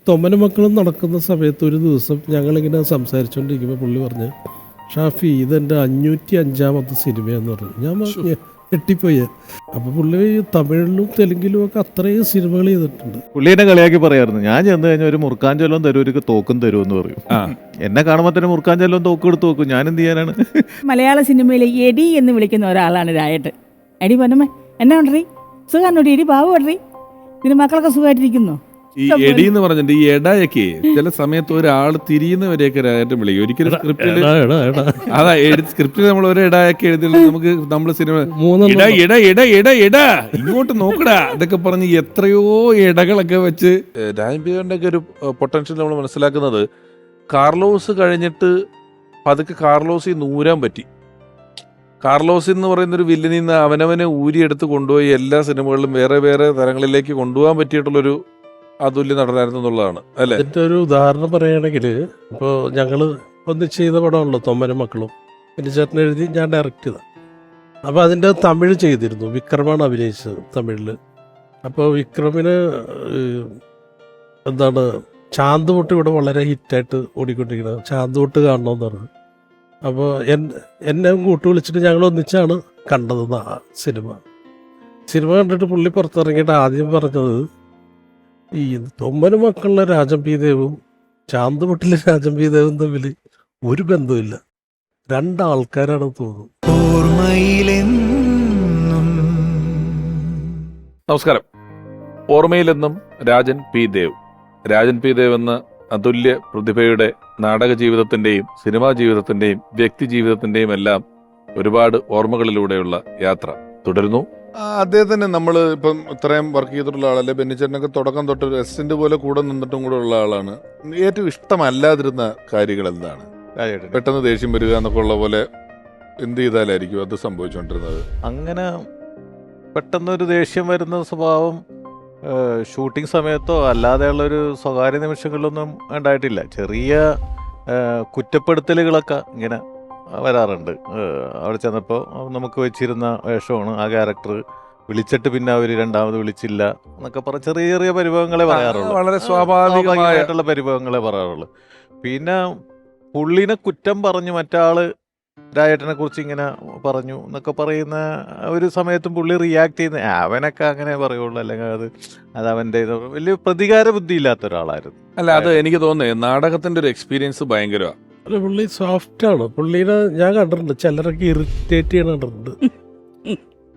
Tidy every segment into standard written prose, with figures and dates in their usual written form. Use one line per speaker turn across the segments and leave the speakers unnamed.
തൊമ്മനും മക്കളും നടക്കുന്ന സമയത്ത് ഒരു ദിവസം ഞങ്ങളിങ്ങനെ സംസാരിച്ചുകൊണ്ടിരിക്കുമ്പോൾ പുള്ളി പറഞ്ഞ്, ഷാഫി ഇതെൻ്റെ 505-ാമത്തെ സിനിമയെന്ന് പറഞ്ഞു. ഞാൻ ഞെട്ടിപ്പോയി. അപ്പോൾ പുള്ളി തമിഴിലും തെലുങ്കിലും ഒക്കെ അത്രയും സിനിമകൾ ചെയ്തിട്ടുണ്ട്.
പുള്ളി എന്നെ കളിയാക്കി പറയായിരുന്നു, ഞാൻ ചെന്ന് കഴിഞ്ഞാൽ ഒരു മുറുക്കാഞ്ചൊല്ലം തരൂർക്ക് തോക്കും തരുമെന്ന് പറയും. എന്നെ കാണുമ്പോൾ തന്നെ മുറുക്കാഞ്ചൊല്ലം തോക്കും എടുത്ത് നോക്കും. ഞാൻ എന്ത് ചെയ്യാനാണ്?
മലയാള സിനിമയിലെ എടി എന്ന് വിളിക്കുന്ന ഒരാളാണ് രായേട്ടൻ. എടി പൊന്നമ്മേ എന്നാ ഉണ്ടറി, സുഖാണോടി, എടി ബാബു ഉണ്ടറി, ഇതിന് മക്കളൊക്കെ സുഖമായിട്ടിരിക്കുന്നു.
ഈ എടി എന്ന് പറഞ്ഞിട്ട് ഈ എടയൊക്കെ ചില സമയത്ത് ഒരാൾ തിരിയുന്നവരെയൊക്കെ രാജേട്ടൻ വിളിക്കും. ഒരിക്കലും സ്ക്രിപ്റ്റിൽ അതാ സ്ക്രിപ്റ്റിൽ നമ്മൾ ഒരു ഇടയൊക്കെ എഴുതി നമുക്ക് നമ്മൾ സിനിമ ഇങ്ങോട്ട് നോക്കടാ ഇതൊക്കെ പറഞ്ഞ് എത്രയോ ഇടകളൊക്കെ വെച്ച് രാജൻ പീതറിന്റെ ഒക്കെ ഒരു പൊട്ടൻഷ്യൽ നമ്മൾ മനസ്സിലാക്കുന്നത് കാർലോസ് കഴിഞ്ഞിട്ട് പതുക്കെ കാർലോസിൽ നൂരാൻ പറ്റി. കാർലോസ് എന്ന് പറയുന്ന ഒരു വില്ലനിൽ നിന്ന് അവനവനെ ഊരിയെടുത്ത് കൊണ്ടുപോയി എല്ലാ സിനിമകളിലും വേറെ വേറെ തരങ്ങളിലേക്ക് കൊണ്ടുപോകാൻ പറ്റിയിട്ടുള്ളൊരു അതുല്യ നടനായിരുന്നു എന്നുള്ളതാണ് അല്ലേ?
അതിൻ്റെ ഒരു ഉദാഹരണം പറയുകയാണെങ്കിൽ, ഇപ്പോൾ ഞങ്ങൾ ഒന്നിച്ച് ചെയ്ത പടമാണല്ലോ തൊമ്മനും മക്കളും. പിന്നെ ചേട്ടൻ എഴുതി, ഞാൻ ഡയറക്റ്റ് ചെയ്ത. അപ്പോൾ അതിൻ്റെ തമിഴ് ചെയ്തിരുന്നു. വിക്രമാണ് അഭിനയിച്ചത് തമിഴിൽ. അപ്പോൾ വിക്രമിന് എന്താണ് ചാന്തുപൊട്ട് ഇവിടെ വളരെ ഹിറ്റായിട്ട് ഓടിക്കൊണ്ടിരിക്കുന്നത്. ചാന്തുപൊട്ട് കാണണമെന്ന് പറഞ്ഞു. അപ്പോൾ എന്നെ കൂട്ട് വിളിച്ചിട്ട് ഞങ്ങൾ ഒന്നിച്ചാണ് കണ്ടത് സിനിമ കണ്ടിട്ട് പുള്ളി പുറത്തിറങ്ങിയിട്ട് ആദ്യം പറഞ്ഞത്, ഈ തൊമ്മനും മക്കളിലെ രാജൻ പി ദേവും ചാന്തുപൊട്ടിലെ രാജൻ പി ദേവും തമ്മിൽ ഒരു ബന്ധമില്ല, രണ്ടാൾക്കാരാണ് തോന്നുന്നു.
നമസ്കാരം. ഓർമ്മയിലെന്നും രാജൻ പി ദേവ്. രാജൻ പി ദേവ് എന്ന അതുല്യ പ്രതിഭയുടെ നാടക ജീവിതത്തിന്റെയും സിനിമാ ജീവിതത്തിന്റെയും വ്യക്തി ജീവിതത്തിന്റെയും എല്ലാം ഒരുപാട് ഓർമ്മകളിലൂടെയുള്ള യാത്ര തുടരുന്നു. അദ്ദേഹത്തിന് നമ്മൾ ഇപ്പം ഇത്രയും വർക്ക് ചെയ്തിട്ടുള്ള ആളല്ലേ. ബെന്നിച്ചേട്ടനൊക്കെ തുടക്കം തൊട്ട് ഒരു എസിന്റെ പോലെ കൂടെ നിന്നിട്ടും കൂടെ ഉള്ള ആളാണ്. ഏറ്റവും ഇഷ്ടമല്ലാതിരുന്ന കാര്യങ്ങൾ എന്താണ്? പെട്ടെന്ന് ദേഷ്യം വരിക എന്നൊക്കെ ഉള്ള പോലെ എന്ത് ചെയ്താലായിരിക്കും അത് സംഭവിച്ചുകൊണ്ടിരുന്നത്?
അങ്ങനെ പെട്ടെന്നൊരു ദേഷ്യം വരുന്ന സ്വഭാവം ഷൂട്ടിംഗ് സമയത്തോ അല്ലാതെയുള്ളൊരു സ്വകാര്യ നിമിഷങ്ങളിലൊന്നും ഉണ്ടായിട്ടില്ല. ചെറിയ കുറ്റപ്പെടുത്തലുകളൊക്കെ ഇങ്ങനെ വരാറുണ്ട്. അവിടെ ചെന്നപ്പോൾ നമുക്ക് വെച്ചിരുന്ന വേഷമാണ്, ആ ക്യാരക്ടർ വിളിച്ചിട്ട് പിന്നെ അവർ രണ്ടാമത് വിളിച്ചില്ല എന്നൊക്കെ പറഞ്ഞ ചെറിയ ചെറിയ പരിഭവങ്ങളെ പറയാറുള്ളൂ.
വളരെ സ്വാഭാവികമായിട്ടുള്ള
പരിഭവങ്ങളെ പറയാറുള്ളൂ. പിന്നെ പുള്ളിനെ കുറ്റം പറഞ്ഞു മറ്റാള് രാജേട്ടനെ കുറിച്ച് ഇങ്ങനെ പറഞ്ഞു എന്നൊക്കെ പറയുന്ന ഒരു സമയത്തും പുള്ളി റിയാക്ട് ചെയ്യുന്ന അവനൊക്കെ അങ്ങനെ പറയുള്ളൂ, അല്ലെങ്കിൽ അത് അവൻ്റെ വലിയ പ്രതികാര ബുദ്ധി ഇല്ലാത്ത ഒരാളായിരുന്നു.
അല്ല, അത് എനിക്ക് തോന്നുന്നത് നാടകത്തിന്റെ ഒരു എക്സ്പീരിയൻസ് ഭയങ്കരമാണ്.
അല്ല, പുള്ളി സോഫ്റ്റാണ്. പുള്ളീനെ ഞാൻ കണ്ടിട്ടുണ്ട്, ചിലരൊക്കെ ഇറിറ്റേറ്റ് ചെയ്യണ കണ്ടിട്ടുണ്ട്.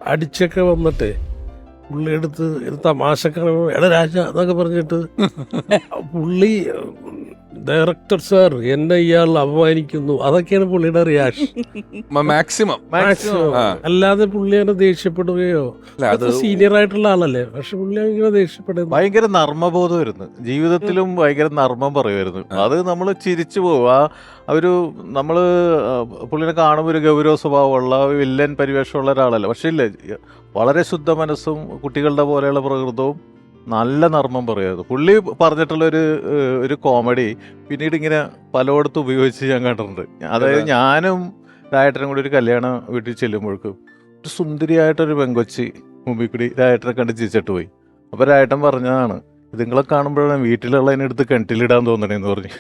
അടിച്ചൊക്കെ വന്നിട്ടേ പുള്ളി എടുത്ത് തമാശക്കാണ് എടാ രാജ എന്നൊക്കെ പറഞ്ഞിട്ട് പുള്ളി ഡയറക്ടർ സാർ എന്നെ ഇയാൾ അപമാനിക്കുന്നു, അതൊക്കെയാണ് പുള്ളിയുടെ റിയാക്ഷൻ മാക്സിമം. അല്ലാതെ പുള്ളി അങ്ങനെ ദേഷ്യപ്പെടുകയോ, സീനിയർ ആയിട്ടുള്ള ആളല്ലേ, പക്ഷെ പുള്ളി അങ്ങനെ ദേഷ്യപ്പെടുന്നു.
ഭയങ്കര നർമ്മബോധമായിരുന്നു, ജീവിതത്തിലും ഭയങ്കര നർമ്മം പറയുമായിരുന്നു. അത് നമ്മൾ ചിരിച്ചു പോകും. നമ്മള് പുള്ളിനെ കാണുമ്പോൾ ഒരു ഗൗരവ സ്വഭാവമുള്ള വില്ലൻ പരിവേഷമുള്ള ഒരാളല്ല, പക്ഷെ ഇല്ല, വളരെ ശുദ്ധ മനസ്സും കുട്ടികളുടെ പോലെയുള്ള പ്രകൃതവും നല്ല നർമ്മം പറയുമായിരുന്നു. പുള്ളി പറഞ്ഞിട്ടുള്ള ഒരു കോമഡി പിന്നീട് ഇങ്ങനെ പലയിടത്തും ഉപയോഗിച്ച് ഞാൻ കണ്ടിട്ടുണ്ട്. അതായത് ഞാനും രായേട്ടനും കൂടി ഒരു കല്യാണ വീട്ടിൽ ചെല്ലുമ്പോഴേക്കും ഒരു സുന്ദരിയായിട്ടൊരു പെങ്കൊച്ചി മുമ്പിൽ കൂടി രായേട്ടനെ കണ്ട് ചിരിച്ചിട്ട് പോയി. അപ്പോൾ രായേട്ടൻ പറഞ്ഞതാണ്, ഇതുങ്ങളെ കാണുമ്പോഴാണ് വീട്ടിലുള്ളതിനെടുത്ത് കിണറ്റിലിടാൻ തോന്നണേന്ന് പറഞ്ഞു.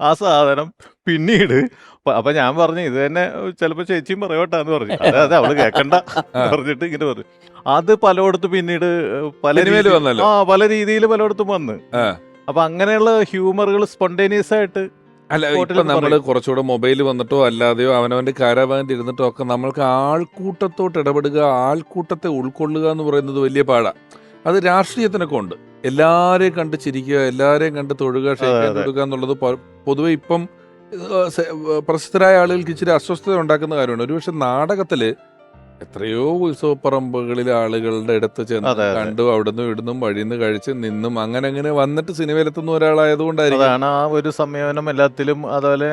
ആ സാധനം പിന്നീട് അപ്പൊ ഞാൻ പറഞ്ഞു, ഇത് തന്നെ ചിലപ്പോ ചേച്ചിയും പറയോട്ടാന്ന് പറഞ്ഞു. അതെ അവള് കേക്കണ്ട പറഞ്ഞിട്ട് ഇങ്ങനെ പറഞ്ഞു. അത് പലയിടത്തും പിന്നീട് പല രീതിയിൽ പലയിടത്തും വന്ന്. അപ്പൊ അങ്ങനെയുള്ള ഹ്യൂമറുകൾ സ്പോണ്ടേനിയസ് ആയിട്ട്.
അല്ല, ഇപ്പൊ നമ്മള് കുറച്ചുകൂടെ മൊബൈൽ വന്നിട്ടോ അല്ലാതെയോ അവനവന്റെ കാരാവാനിൽ ഇരുന്നിട്ടോ ഒക്കെ നമ്മൾക്ക് ആൾക്കൂട്ടത്തോട്ട് ഇടപെടുക, ആൾക്കൂട്ടത്തെ ഉൾക്കൊള്ളുക എന്ന് പറയുന്നത് വലിയ പാടാ. അത് രാഷ്ട്രീയത്തിനൊക്കെ ഉണ്ട്. എല്ലാരെയും കണ്ട് ചിരിക്കുക, എല്ലാരെയും കണ്ട് തൊഴുക, ക്ഷയിക്കാൻ തൊടുക എന്നുള്ളത് പൊതുവെ ഇപ്പം പ്രസിദ്ധരായ ആളുകൾക്ക് ഇച്ചിരി അസ്വസ്ഥത ഉണ്ടാക്കുന്ന കാര്യമാണ്. ഒരുപക്ഷെ നാടകത്തില് എത്രയോ ഉത്സവപ്പറമ്പുകളിൽ ആളുകളുടെ അടുത്ത് ചെന്ന് കണ്ടു, അവിടുന്ന് ഇവിടുന്നും വഴിന്ന് കഴിച്ച് നിന്നും അങ്ങനെ വന്നിട്ട് സിനിമയിലെത്തുന്ന ഒരാളായതുകൊണ്ടായിരിക്കും
ആ ഒരു സമീപനം എല്ലാത്തിലും. അതുപോലെ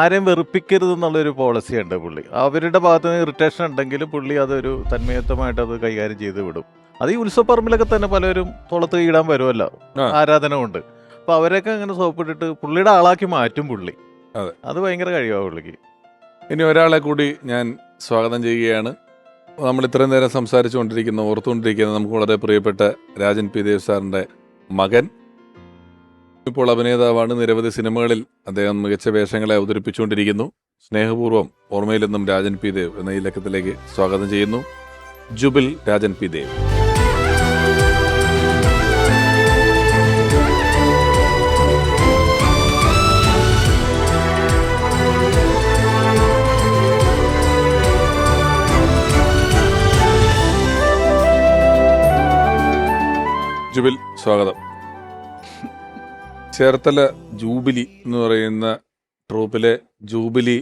ആരെയും വെറുപ്പിക്കരുത് എന്നുള്ളൊരു പോളിസി ഉണ്ട് പുള്ളി. അവരുടെ ഭാഗത്ത് നിന്ന് ഇറിറ്റേഷൻ ഉണ്ടെങ്കിലും പുള്ളി അതൊരു തന്മയത്വമായിട്ട് അത് കൈകാര്യം ചെയ്ത് വിടും. അത് ഈ ഉത്സവപ്പറമ്പിലൊക്കെ തന്നെ പലരും തോളത്ത് കീടാൻ വരുമല്ലോ, ആരാധന കൊണ്ട്. അപ്പൊ അവരൊക്കെ അങ്ങനെ സോപ്പിട്ടിട്ട് പുള്ളിയുടെ ആളാക്കി മാറ്റും പുള്ളി. അത് ഭയങ്കര കഴിവാണ് പുള്ളിക്ക്.
ഇനി ഒരാളെ കൂടി ഞാൻ സ്വാഗതം ചെയ്യുകയാണ്. നമ്മൾ ഇത്രയും നേരം ഓർത്തുകൊണ്ടിരിക്കുന്ന നമുക്ക് വളരെ പ്രിയപ്പെട്ട രാജൻ പി ദേവ് സാറിന്റെ മകൻ ഇപ്പോൾ അഭിനേതാവാണ്. നിരവധി സിനിമകളിൽ അദ്ദേഹം മികച്ച വേഷങ്ങളെ അവതരിപ്പിച്ചുകൊണ്ടിരിക്കുന്നു. സ്നേഹപൂർവ്വം ഓർമ്മയിൽ നിന്നും രാജൻ പി ദേവ് എന്ന ഈ ലക്കത്തിലേക്ക് സ്വാഗതം ചെയ്യുന്നു. ജുബിൽ രാജൻ പി ദേവ്. ജുബിൽ സ്വാഗതം. ചേർത്തല ജൂബിലി എന്ന് പറയുന്ന ട്രൂപ്പിലെ ജൂബിലി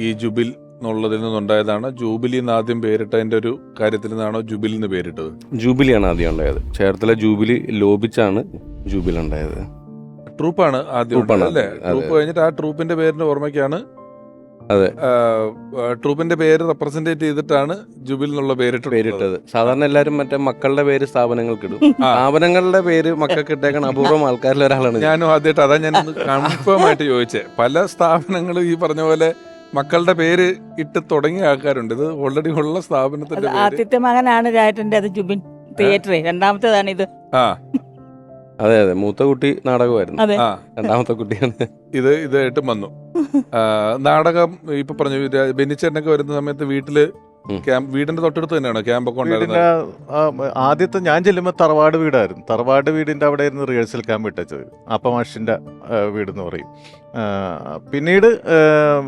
ഈ ജുബിൽ എന്നുള്ളതിൽ നിന്നുണ്ടായതാണ്. ജൂബിലി എന്ന് ആദ്യം പേരിട്ടതിന്റെ ഒരു കാര്യത്തിൽ നിന്നാണോ ജുബിൽ എന്ന് പേരിട്ടത്?
ജൂബിലിയാണ് ആദ്യം ഉണ്ടായത്. ചേർത്തല ജൂബിലി ലോപിച്ചാണ് ജൂബിലി ഉണ്ടായത്.
ട്രൂപ്പാണ് ആദ്യം അല്ലേ? ട്രൂപ്പ് കഴിഞ്ഞിട്ട് ആ ട്രൂപ്പിന്റെ പേരിന്റെ ഓർമ്മയ്ക്കാണ്.
അതെ,
ട്രൂപ്പിന്റെ പേര് റെപ്രസെന്റേറ്റ് ചെയ്തിട്ടാണ് ജുബിൽ എന്നുള്ള പേരിട്ടത്.
സാധാരണ എല്ലാരും മറ്റേ മക്കളുടെ പേര് സ്ഥാപനങ്ങൾക്ക് ഇടും. സ്ഥാപനങ്ങളുടെ പേര് മക്കൾക്ക് ഇട്ടേക്കാൻ അപൂർവം ആൾക്കാരിൽ ഒരാളാണ്
ഞാനും ആദ്യമായിട്ട്. അതാ ഞാൻ കൺഫേം ആയിട്ട് ചോദിച്ചേ. പല സ്ഥാപനങ്ങളും ഈ പറഞ്ഞ പോലെ മക്കളുടെ പേര് ഇട്ട് തുടങ്ങിയ ആൾക്കാരുണ്ട്. ഇത് ഓൾറെഡി ഉള്ള സ്ഥാപനത്തിന്റെ
ആദ്യത്തെ മകനാണ് രാജന്റെ, അത് ജുബിൻ തിയേറ്റർ. രണ്ടാമത്തേതാണ് ഇത്.
ആ
അതെ അതെ, മൂത്ത കുട്ടി നാടകമായിരുന്നു.
അതെ,
രണ്ടാമത്തെ കുട്ടിയാണ്
ഇതായിട്ടും വന്നു. നാടകം ഇപ്പൊ പറഞ്ഞു ബെന്നിച്ചേട്ടനൊക്കെ വരുന്ന സമയത്ത് വീടിന്റെ തൊട്ടടുത്ത് തന്നെയാണോ ക്യാമ്പൊക്കെ ഉണ്ടായിരുന്നത്?
ആദ്യത്തെ ഞാൻ ചെല്ലുമ്പോൾ തറവാട് വീടായിരുന്നു. തറവാട് വീടിന്റെ അവിടെ ആയിരുന്നു റിഹേഴ്സൽ ക്യാമ്പ് ഇട്ടത്. അപ്പമാഷിന്റെ വീടെന്ന് പറയും. പിന്നീട്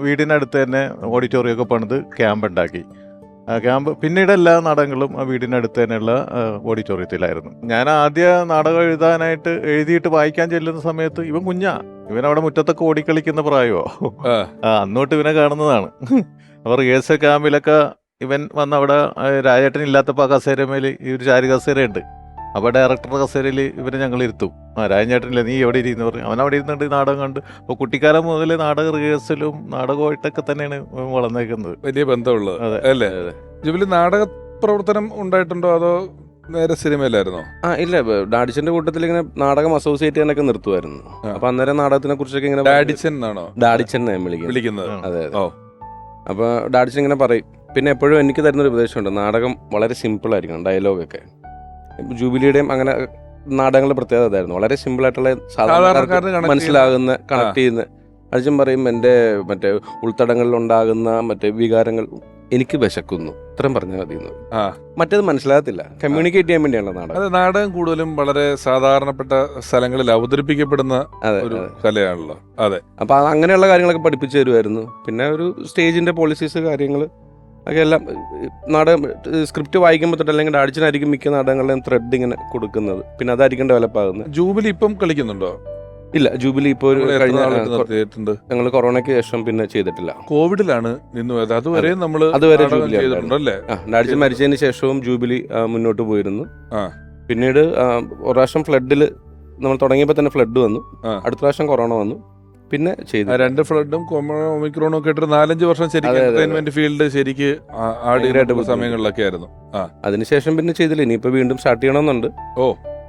വീടിനടുത്ത് തന്നെ ഓഡിറ്റോറിയം ഒക്കെ പണിത് ക്യാമ്പ് ഉണ്ടാക്കി. ക്യാമ്പ് പിന്നീട് എല്ലാ നാടകങ്ങളും ആ വീടിനടുത്ത് തന്നെയുള്ള ഓഡിറ്റോറിയത്തിലായിരുന്നു. ഞാൻ ആദ്യ നാടകം എഴുതിയിട്ട് വായിക്കാൻ ചെല്ലുന്ന സമയത്ത് ഇവനവിടെ മുറ്റത്തൊക്കെ ഓടിക്കളിക്കുന്ന പ്രായമോ അന്നോട്ട് ഇവനെ കാണുന്നതാണ്. അപ്പോൾ റിഹേഴ്സൽ ക്യാമ്പിലൊക്കെ ഇവൻ വന്നവിടെ രാജേട്ടൻ ഇല്ലാത്തപ്പോൾ ആ കസേരമേൽ ഈ ഒരു ചാരി കസേരയുണ്ട്. അപ്പോൾ ഡയറക്ടറുടെ കസേരയിൽ ഇവരെ ഞങ്ങൾ ഇരുത്തും. രാജേട്ടനില്ല, നീ എവിടെ ഇരിക്കുന്നു പറഞ്ഞു. അവൻ അവിടെ ഇരുന്നുണ്ട് നാടകം കണ്ട്. അപ്പോൾ കുട്ടിക്കാലം മുതൽ നാടക റിഹേഴ്സലും നാടകമായിട്ടൊക്കെ തന്നെയാണ് വളർന്നേക്കുന്നത്.
വലിയ ബന്ധമുള്ളത് അല്ലേ? ജുബിലി നാടക പ്രവർത്തനം ഉണ്ടായിട്ടുണ്ടോ അതോ നേരെ സിനിമയിലായിരുന്നോ?
ഇല്ല, ഡാഡിച്ചന്റെ കൂട്ടത്തിൽ ഇങ്ങനെ നാടകം അസോസിയേറ്റ് ചെയ്യാനൊക്കെ നിർത്തുമായിരുന്നു. അപ്പൊ അന്നേരം നാടകത്തിനെ കുറിച്ചൊക്കെ ഇങ്ങനെ
ഡാഡിച്ചൻ ആണോ?
ഡാഡിച്ചൻ
വിളിക്കുന്നത്.
അതെ അതെ. അപ്പൊ ഡാഡിച്ചൻ ഇങ്ങനെ പറയും. പിന്നെ എപ്പോഴും എനിക്ക് തരുന്നൊരു ഉപദേശമുണ്ട്, നാടകം വളരെ സിമ്പിൾ ആയിരിക്കണം, ഡയലോഗൊക്കെ. ജൂബിലിയുടെയും അങ്ങനെ നാടകങ്ങളുടെ പ്രത്യേകത അതായിരുന്നു. വളരെ സിമ്പിൾ ആയിട്ടുള്ള സാധാരണക്കാർക്ക് മനസ്സിലാകുന്ന, കണക്ട് ചെയ്യുന്ന. അച്ഛൻ പറയും എൻ്റെ മറ്റേ ഉൾത്തടങ്ങളിൽ ഉണ്ടാകുന്ന മറ്റേ വികാരങ്ങൾ എനിക്ക് വിശക്കുന്നു, ഇത്രയും പറഞ്ഞാൽ മതി. മറ്റേത് മനസ്സിലാകത്തില്ല. കമ്മ്യൂണിക്കേറ്റ് ചെയ്യാൻ വേണ്ടിയാണ് നാടകം.
അതെ, നാടകം കൂടുതലും വളരെ സാധാരണപ്പെട്ട സ്ഥലങ്ങളിൽ അവതരിപ്പിക്കപ്പെടുന്ന ഒരു കലയാണല്ലോ. അതെ.
അപ്പൊ അങ്ങനെയുള്ള കാര്യങ്ങളൊക്കെ പഠിപ്പിച്ചു തരുമായിരുന്നു. പിന്നെ ഒരു സ്റ്റേജിന്റെ പോളിസീസ് കാര്യങ്ങൾ ഒക്കെ എല്ലാം നാടകം സ്ക്രിപ്റ്റ് വായിക്കുമ്പോൾ തൊട്ട്, അല്ലെങ്കിൽ ഡാഡിച്ചനായിരിക്കും മിക്ക നാടകങ്ങളിലും ത്രെഡ് ഇങ്ങനെ കൊടുക്കുന്നത്. പിന്നെ അതായിരിക്കും ഡെവലപ്പ് ആകുന്നത്.
ജൂബിലി ഇപ്പം കളിക്കുന്നുണ്ടോ?
ഇല്ല, ജൂബിലി ഇപ്പോൾ
നിർത്തിയിട്ടുണ്ട്.
ഞങ്ങൾ കൊറോണയ്ക്ക് ശേഷം പിന്നെ ചെയ്തിട്ടില്ല.
കോവിഡിലാണ് നിന്ന് പോയത്. അതുവരെ
ചെയ്തിട്ടുണ്ടല്ലേ? ഡാഡിച്ചൻ മരിച്ചതിന് ശേഷവും ജൂബിലി മുന്നോട്ട് പോയിരുന്നു. പിന്നീട് ഒരു പ്രാവശ്യം ഫ്ലഡിൽ നമ്മൾ തുടങ്ങിയപ്പോൾ തന്നെ ഫ്ലഡ് വന്നു. അടുത്ത പ്രാവശ്യം കൊറോണ വന്നു. പിന്നെ ചെയ്തു.
2 ഫ്ലഡും ഒമിക്രോണും ഒക്കെ ഇട്ട് 4-5 വർഷം ശരിക്കും എന്റർടൈൻമെന്റ് ഫീൽഡ് ശരിക്ക് ആടിയായിട്ട് സമയങ്ങളിലൊക്കെ ആയിരുന്നു.
അതിനുശേഷം പിന്നെ ചെയ്തില്ല. ഇനിയിപ്പോ വീണ്ടും സ്റ്റാർട്ട് ചെയ്യണമെന്നുണ്ട്.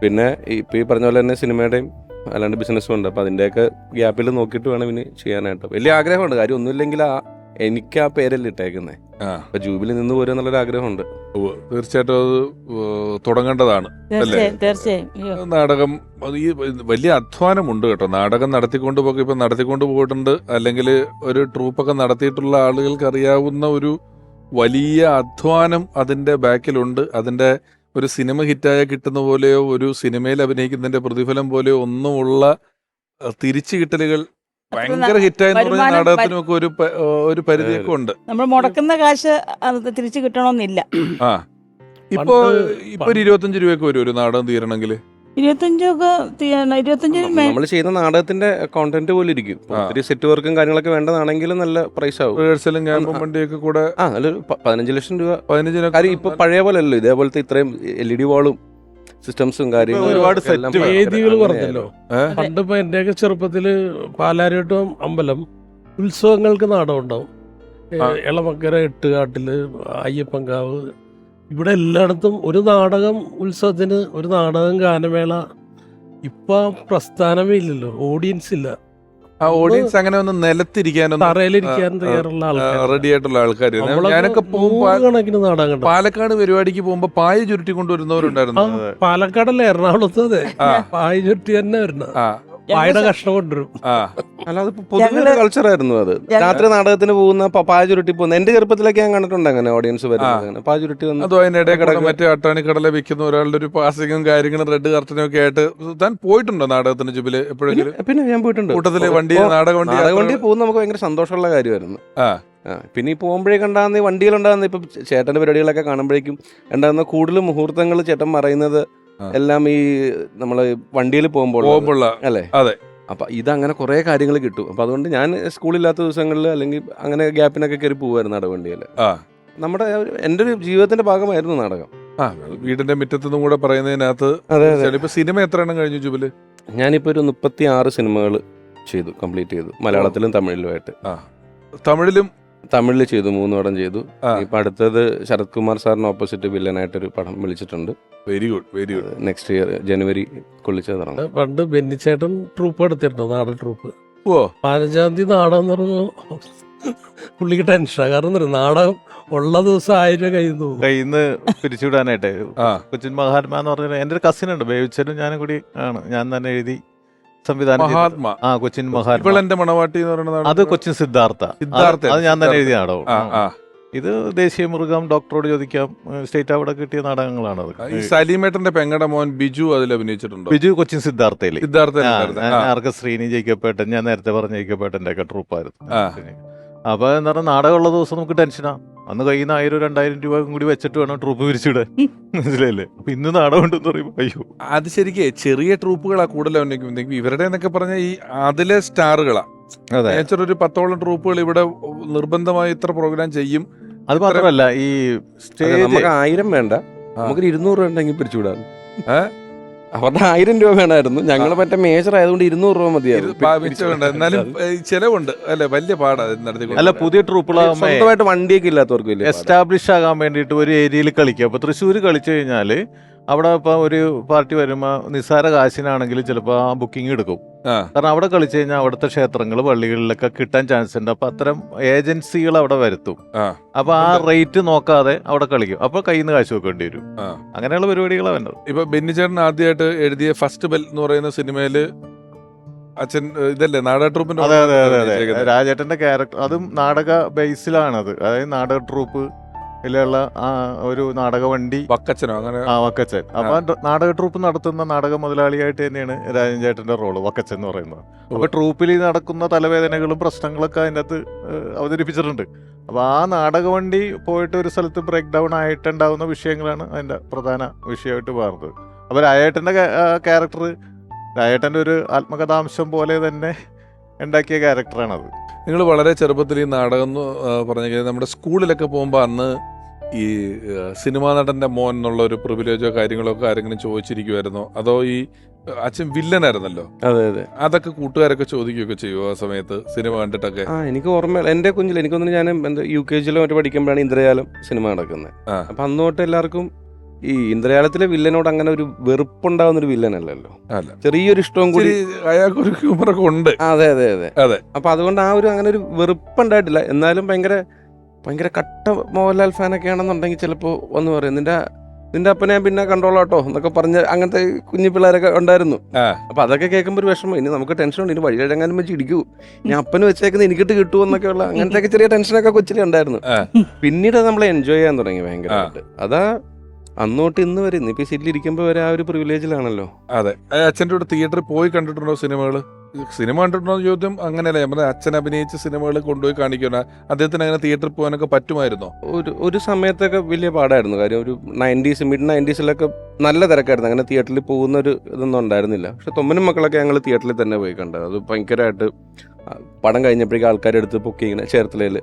പിന്നെ ഇപ്പൊ ഈ പറഞ്ഞ പോലെ തന്നെ സിനിമയുടെയും അല്ലാണ്ട് ബിസിനസ്സും ഉണ്ട്. അപ്പൊ അതിന്റെയൊക്കെ ഗ്യാപ്പിൽ നോക്കിയിട്ട് വേണം ഇനി ചെയ്യാനായിട്ട്. വലിയ ആഗ്രഹമുണ്ട്. കാര്യം ഒന്നുമില്ലെങ്കിൽ എനിക്ക് ആ പേരല്ലേ ഇട്ടേക്കുന്നേ. അപ്പൊ ജൂബിലി നിന്ന് പോരുക എന്നുള്ളൊരു ആഗ്രഹമുണ്ട്.
തീർച്ചയായിട്ടും അത് തുടങ്ങേണ്ടതാണ് അല്ലേ?
തീർച്ചയായും.
നാടകം ഈ വലിയ അധ്വാനമുണ്ട് കേട്ടോ. നാടകം നടത്തിക്കൊണ്ട് പോയിട്ടുണ്ട്. അല്ലെങ്കിൽ ഒരു ട്രൂപ്പൊക്കെ നടത്തിയിട്ടുള്ള ആളുകൾക്ക് അറിയാവുന്ന ഒരു വലിയ അധ്വാനം അതിന്റെ ബാക്കിലുണ്ട്. അതിന്റെ ഒരു സിനിമ ഹിറ്റായ കിട്ടുന്ന പോലെയോ ഒരു സിനിമയിൽ അഭിനയിക്കുന്നതിന്റെ പ്രതിഫലം പോലെയോ ഒന്നുമുള്ള തിരിച്ചു കിട്ടലുകൾ ഭയങ്കര ഹിറ്റായെന്ന് പറഞ്ഞ നാടകത്തിനൊക്കെ ഒരു പരിധിയൊക്കെ ഉണ്ട്.
നമ്മൾ മുടക്കുന്ന കാശ് തിരിച്ചു കിട്ടണമെന്നില്ല.
ഇപ്പൊ 25 രൂപയൊക്കെ വരും ഒരു നാടകം തീരണമെങ്കിൽ.
25
നമ്മൾ ചെയ്യുന്ന നാടകത്തിന്റെ കോണ്ടന്റ് പോലെ ഇരിക്കും. ഒത്തിരി സെറ്റ് വർക്കും കാര്യങ്ങളൊക്കെ വേണ്ടതാണെങ്കിൽ നല്ല പ്രൈസ് ആവും.
റിഹേഴ്സലും ക്യാമ്പും വണ്ടിയൊക്കെ കൂടെ
നല്ലൊരു 15 ലക്ഷം രൂപ. കാര്യം ഇപ്പൊ പഴയ പോലെ അല്ലല്ലോ. ഇതേപോലത്തെ ഇത്രയും LED വാളും സിസ്റ്റംസും കാര്യങ്ങളും
ഒരുപാട് സെറ്റ് വേദികൾ പറഞ്ഞല്ലോ. പണ്ട് ഇപ്പൊ എന്റെയൊക്കെ ചെറുപ്പത്തില് പാലാരിവട്ടം അമ്പലം ഉത്സവങ്ങൾക്ക് നാടകം ഉണ്ടാവും. എളമക്കര, എട്ടുകാട്ടില്, അയ്യപ്പൻകാവ്, ഇവിടെ എല്ലായിടത്തും ഒരു നാടകം ഉത്സവത്തിന്, ഒരു നാടകം ഗാനമേള. ഇപ്പൊ പ്രസ്ഥാനമേ ഇല്ലല്ലോ, ഓഡിയൻസ് ഇല്ല.
ഓഡിയൻസ് അങ്ങനെ ഒന്ന് നിലത്തിരിക്കാനൊന്നും
തറയിലിരിക്കാൻ തയ്യാറുള്ള ആൾക്കാർ,
റെഡി ആയിട്ടുള്ള ആൾക്കാർ. ഞാനൊക്കെ
കണക്കിന് നാടകം
പാലക്കാട് പരിപാടിക്ക് പോകുമ്പോ പായ ചുരുട്ടി കൊണ്ടുവരുന്നവരുണ്ടായിരുന്നു.
പാലക്കാടല്ല, എറണാകുളത്ത്. അതെ, പായ ചുരുട്ടി തന്നെ വരുന്നത്. പായുടെ കഷ്ണം കൊണ്ടുവരും.
ആ
അല്ലാതെ പൊതുവെ കൾച്ചറായിരുന്നു അത്. രാത്രി നാടകത്തിന് പോകുന്ന പായ ചുരുട്ടി പോകുന്ന എന്റെ ചെറുപ്പത്തിലൊക്കെ ഞാൻ കണ്ടിട്ടുണ്ട് അങ്ങനെ ഓഡിയൻസ് വരുന്നത്, അങ്ങനെ പായ ചുരുട്ടി വന്ന്
അതോ അതിനിടെ മറ്റേ അട്ടാണിക്കടല വിൽക്കുന്ന ഒരാളുടെ ഒരു പാസിങ്ങും കാര്യങ്ങളും റെഡ് കർട്ടനും ഒക്കെ ആയിട്ട് താൻ പോയിട്ടുണ്ടോ നാടകത്തിന് ജുബില് എപ്പോഴെങ്കിലും?
പിന്നെ ഞാൻ പോയിട്ടുണ്ട്.
കൂട്ടത്തില് വണ്ടി നാടക
വണ്ടി പോകുന്ന നമുക്ക് ഭയങ്കര സന്തോഷമുള്ള കാര്യമായിരുന്നു.
ആ
പിന്നെ ഈ പോകുമ്പോഴേ കണ്ടാകുന്ന വണ്ടിയിലുണ്ടാകുന്ന ഇപ്പം ചേട്ടന്റെ പരിപാടികളൊക്കെ കാണുമ്പോഴേക്കും ഉണ്ടാകുന്ന കൂടുതൽ മുഹൂർത്തങ്ങൾ ചേട്ടൻ പറയുന്നത് എല്ലാം ഈ നമ്മള് വണ്ടിയിൽ പോകുമ്പോൾ അല്ലേ?
അതെ.
അപ്പൊ ഇതങ്ങനെ കുറെ കാര്യങ്ങൾ കിട്ടും. അപ്പൊ അതുകൊണ്ട് ഞാൻ സ്കൂളില്ലാത്ത ദിവസങ്ങളിൽ അല്ലെങ്കിൽ അങ്ങനെ ഗ്യാപ്പിനൊക്കെ കയറി പോകുമായിരുന്നു നാടകവണ്ടിയിൽ. നമ്മുടെ എൻ്റെ ഒരു ജീവിതത്തിന്റെ ഭാഗമായിരുന്നു നാടകം.
വീടിന്റെ മുറ്റത്തുനിന്നും കൂടെ പറയുന്നതിനകത്ത്. ഇപ്പൊ സിനിമ എത്ര എണ്ണം കഴിഞ്ഞു ജുബില്?
ഞാനിപ്പോ ഒരു 36 സിനിമകൾ ചെയ്തു, കംപ്ലീറ്റ് ചെയ്തു, മലയാളത്തിലും തമിഴിലുമായിട്ട്. തമിഴിൽ ചെയ്തു, 3 പടം ചെയ്തു. ഇപ്പൊ അടുത്തത് ശരത് കുമാർ സാറിന് ഓപ്പോസിറ്റ് വില്ലനായിട്ടൊരു പടം വിളിച്ചിട്ടുണ്ട്.
Very good, very good.
Next year ജനുവരി കൊള്ളിച്ചത് തുടങ്ങും.
പണ്ട് ബെന്നിച്ചേട്ടൻ ട്രൂപ്പ് എടുത്തിട്ടുണ്ട്, നാടൻ ട്രൂപ്പ്. 15-ാം തീയതി നാടകം എന്ന് പറഞ്ഞു പുള്ളിക്ക് ടെൻഷനാണ്. കാരണം നാടകം ഉള്ള ദിവസം 1000 രൂപ
കയ്യിന്ന് പിരിച്ചുവിടാനായിട്ട്. കൊച്ചിൻ മഹാത്മാ എന്ന് പറഞ്ഞ എന്റെ ഒരു കസിൻ ഉണ്ട്, ബേബിച്ചനും ഞാനും കൂടി ആണ്. ഞാൻ തന്നെ എഴുതി സംവിധാനം
മഹാത്മാ.
കൊച്ചിൻ മഹാത്മാ.
എന്റെ മണവാട്ടി എന്ന് പറയുന്നത്
അത് കൊച്ചിൻ സിദ്ധാർത്ഥ. അത് ഞാൻ തന്നെ എഴുതിയ നാടകം. ഇത് ദേശീയ മൃഗം, ഡോക്ടറോട് ചോദിക്കാം, സ്റ്റേറ്റ് അവാർഡ് കിട്ടിയ നാടകങ്ങളാണ്.
ഈ സലീമേട്ടന്റെ പെങ്ങടെ മോൻ ബിജു അതിൽ അഭിനയിച്ചിട്ടുണ്ടോ?
ബിജു കൊച്ചിൻ സിദ്ധാർത്ഥയിൽ.
സിദ്ധാർത്ഥ
ശ്രീനി ജയിക്കപ്പെട്ടൻ, ഞാൻ നേരത്തെ പറഞ്ഞ ജയിക്കപ്പെട്ടന്റെ ഒക്കെ ട്രൂപ്പായിരുന്നു. അപ്പൊ എന്താ പറയുക, നാടകമുള്ള ദിവസം നമുക്ക് ടെൻഷനാ. അന്ന് കയ്യിൽ നിന്ന് 1000-2000 രൂപ കൂടി വെച്ചിട്ട് വേണം ട്രൂപ്പ് പിരിച്ചിടാൻ, മനസ്സിലല്ലേ? അപ്പൊ ഇന്ന് നാടകം ഉണ്ടെന്ന് പറയുമ്പോ അയ്യോ.
അത് ശരിക്കും ചെറിയ ട്രൂപ്പുകളാ കൂടുതലും. ഇവരുടെ എന്നൊക്കെ പറഞ്ഞ ഈ അതിലെ സ്റ്റാറുകളാ. ഒരു 10ഓളം ട്രൂപ്പുകൾ ഇവിടെ നിർബന്ധമായി ഇത്ര പ്രോഗ്രാം ചെയ്യും.
അത് മാത്രമല്ല, ഈ സ്റ്റേജ്
നമുക്ക് 1000 വേണ്ട, നമുക്ക് 200 രൂപ ഉണ്ടെങ്കിൽ പിരിച്ചുവിടാം. അവരുടെ 1000 രൂപ വേണമായിരുന്നു. ഞങ്ങൾ മറ്റേ മേജർ ആയതുകൊണ്ട് 200 രൂപ മതിയായിരുന്നു.
എന്നാലും ചെലവുണ്ട് അല്ലെ, വലിയ പാടാ നടത്തി.
അല്ല, പുതിയ ട്രൂപ്പുകളാകുമ്പോൾ
സ്വന്തമായിട്ട് വണ്ടിയൊക്കെ ഇല്ലാത്തവർക്ക്
എസ്റ്റാബ്ലിഷ് ആകാൻ വേണ്ടിയിട്ട് ഒരു ഏരിയയിൽ കളിക്കുക. അപ്പൊ തൃശ്ശൂർ കളിച്ചു കഴിഞ്ഞാല് അവിടെ ഇപ്പൊ ഒരു പാർട്ടി വരുമ്പോ നിസ്സാര കാശിനാണെങ്കിൽ ചിലപ്പോ ആ ബുക്കിംഗ് എടുക്കും. കാരണം അവിടെ കളിച്ചു കഴിഞ്ഞാൽ അവിടുത്തെ ക്ഷേത്രങ്ങൾ, പള്ളികളിലൊക്കെ കിട്ടാൻ ചാൻസ് ഉണ്ട്. അപ്പൊ അത്തരം ഏജൻസികൾ അവിടെ വരുത്തും. അപ്പൊ ആ റേറ്റ് നോക്കാതെ അവിടെ കളിക്കും. അപ്പൊ കയ്യിൽ നിന്ന് കാശ് വെക്കേണ്ടി വരും. അങ്ങനെയുള്ള പരിപാടികളാണ് വേണ്ടത്.
ഇപ്പൊ ബെന്നിച്ചേട്ടൻ ആദ്യമായിട്ട് എഴുതിയ ഫസ്റ്റ് ബെൽ എന്ന് പറയുന്ന സിനിമയില് അച്ഛൻ ഇതല്ലേ നാടക ട്രൂപ്പിന്റെ?
അതെ അതെ അതെ അതെ, രാജേട്ടന്റെ ക്യാരക്ടർ. അതും നാടക ബേസിലാണത്. അതായത് നാടക ട്രൂപ്പ് ിലുള്ള ഒരു നാടക വണ്ടി,
വക്കച്ചനോ അങ്ങനെ.
വക്കച്ചൻ. അപ്പൊ നാടക ട്രൂപ്പ് നടത്തുന്ന നാടക മുതലാളിയായിട്ട് തന്നെയാണ് രാജൻ ചേട്ടന്റെ റോള്, വക്കച്ചൻ എന്ന് പറയുന്നത്. അപ്പൊ ട്രൂപ്പിൽ നടക്കുന്ന തലവേദനകളും പ്രശ്നങ്ങളൊക്കെ അതിൻ്റെ അകത്ത് അവതരിപ്പിച്ചിട്ടുണ്ട്. അപ്പൊ ആ നാടക വണ്ടി പോയിട്ട് ഒരു സ്ഥലത്ത് ബ്രേക്ക് ഡൗൺ ആയിട്ടുണ്ടാവുന്ന വിഷയങ്ങളാണ് അതിന്റെ പ്രധാന വിഷയമായിട്ട് മാറുന്നത്. അപ്പൊ രാജേട്ടന്റെ ക്യാരക്ടർ രാജേട്ടന്റെ ഒരു ആത്മകഥാംശം പോലെ തന്നെ ഉണ്ടാക്കിയ ക്യാരക്ടറാണത്.
നിങ്ങൾ വളരെ ചെറുപ്പത്തിൽ ഈ നാടകം എന്ന് പറഞ്ഞു കഴിഞ്ഞാൽ നമ്മുടെ സ്കൂളിലൊക്കെ പോകുമ്പോൾ അന്ന് ഈ സിനിമാ നടന്റെ മോൻ എന്നുള്ള ഒരു പ്രിവിലേജോ കാര്യങ്ങളോ ഒക്കെ ആരെങ്കിലും ചോദിച്ചിരിക്കുമായിരുന്നോ? അതോ ഈ അച്ഛൻ വില്ലനായിരുന്നല്ലോ?
അതെ അതെ.
അതൊക്കെ കൂട്ടുകാരൊക്കെ ചോദിക്കുകയൊക്കെ ചെയ്യുമോ ആ സമയത്ത് സിനിമ കണ്ടിട്ടൊക്കെ?
എനിക്ക് ഓർമ്മയില്ല. എന്റെ കുഞ്ഞിൽ എനിക്കൊന്നും, ഞാൻ UKG-ലോ മറ്റു പഠിക്കുമ്പോഴാണ് ഇന്ദ്രജാലം സിനിമ നടക്കുന്നത്. അപ്പൊ അന്ന് തൊട്ട് എല്ലാവർക്കും ഈ ഇന്ദ്രജാലത്തിലെ വില്ലനോട് അങ്ങനെ ഒരു വെറുപ്പുണ്ടാവുന്ന ഒരു വില്ലനല്ലല്ലോ, ചെറിയൊരു ഇഷ്ടവും കൂടി
അയാൾക്കൊരു ഹ്യൂമറൊക്കെ ഉണ്ട്.
അതെ അതെ അതെ അതെ. അപ്പൊ അതുകൊണ്ട് ആ ഒരു അങ്ങനെ ഒരു വെറുപ്പുണ്ടായിട്ടില്ല. എന്നാലും ഭയങ്കര കട്ട മോഹൻലാൽ ഫാനൊക്കെ ആണെന്നുണ്ടെങ്കിൽ ചിലപ്പോൾ ഒന്ന് പറയും, നിന്റെ അപ്പനെ പിന്നെ കണ്ടോളാട്ടോ എന്നൊക്കെ പറഞ്ഞ് അങ്ങനത്തെ കുഞ്ഞു പിള്ളേരൊക്കെ ഉണ്ടായിരുന്നു. അപ്പൊ അതൊക്കെ കേൾക്കുമ്പോൾ ഒരു വിഷമം. ഇനി നമുക്ക് ടെൻഷൻ ഉണ്ട്, ഇനി വഴിയിഴങ്ങാനും വെച്ച് ഇടിക്കൂ, ഞാൻ അപ്പന് വെച്ചേക്കുന്നത് എനിക്കിട്ട് കിട്ടുമോ എന്നൊക്കെയുള്ള അങ്ങനത്തെ ചെറിയ ടെൻഷനൊക്കെ കൊച്ചിലെ ഉണ്ടായിരുന്നു. പിന്നീട് നമ്മൾ എൻജോയ് ചെയ്യാൻ തുടങ്ങി ഭയങ്കരമായിട്ട്. അതാ അന്നോട്ട് ഇന്ന് വരെ, ഇന്നിപ്പോ സീറ്റിലിരിക്കുമ്പോ വരെ ആ ഒരു പ്രിവിലേജിലാണല്ലോ.
അതെ. അച്ഛൻ്റെ കൂടെ തിയേറ്ററിൽ പോയി കണ്ടിട്ടുണ്ടോ സിനിമകള്? സിനിമ കണ്ടിട്ടുണ്ടോ ചോദ്യം അങ്ങനെയല്ല, നമ്മുടെ അച്ഛൻ അഭിനയിച്ച സിനിമകൾ കൊണ്ടുപോയി കാണിക്കുന്ന അദ്ദേഹത്തിന് അങ്ങനെ തിയേറ്ററിൽ പോകാനൊക്കെ പറ്റുമായിരുന്നോ?
ഒരു സമയത്തൊക്കെ വലിയ പാടായിരുന്നു. കാര്യം ഒരു 90s മിഡ് 90s നല്ല തിരക്കായിരുന്നു. അങ്ങനെ തിയേറ്ററിൽ പോകുന്ന ഒരു ഇതൊന്നും ഉണ്ടായിരുന്നില്ല. പക്ഷെ തൊമ്മനും മക്കളൊക്കെ ഞങ്ങൾ തിയേറ്ററിൽ തന്നെ പോയി കണ്ടത്. അത് ഭയങ്കരമായിട്ട് പടം കഴിഞ്ഞപ്പോഴേക്കും ആൾക്കാരെടുത്ത് പൊക്കി ഇങ്ങനെ ചേർത്തലയിൽ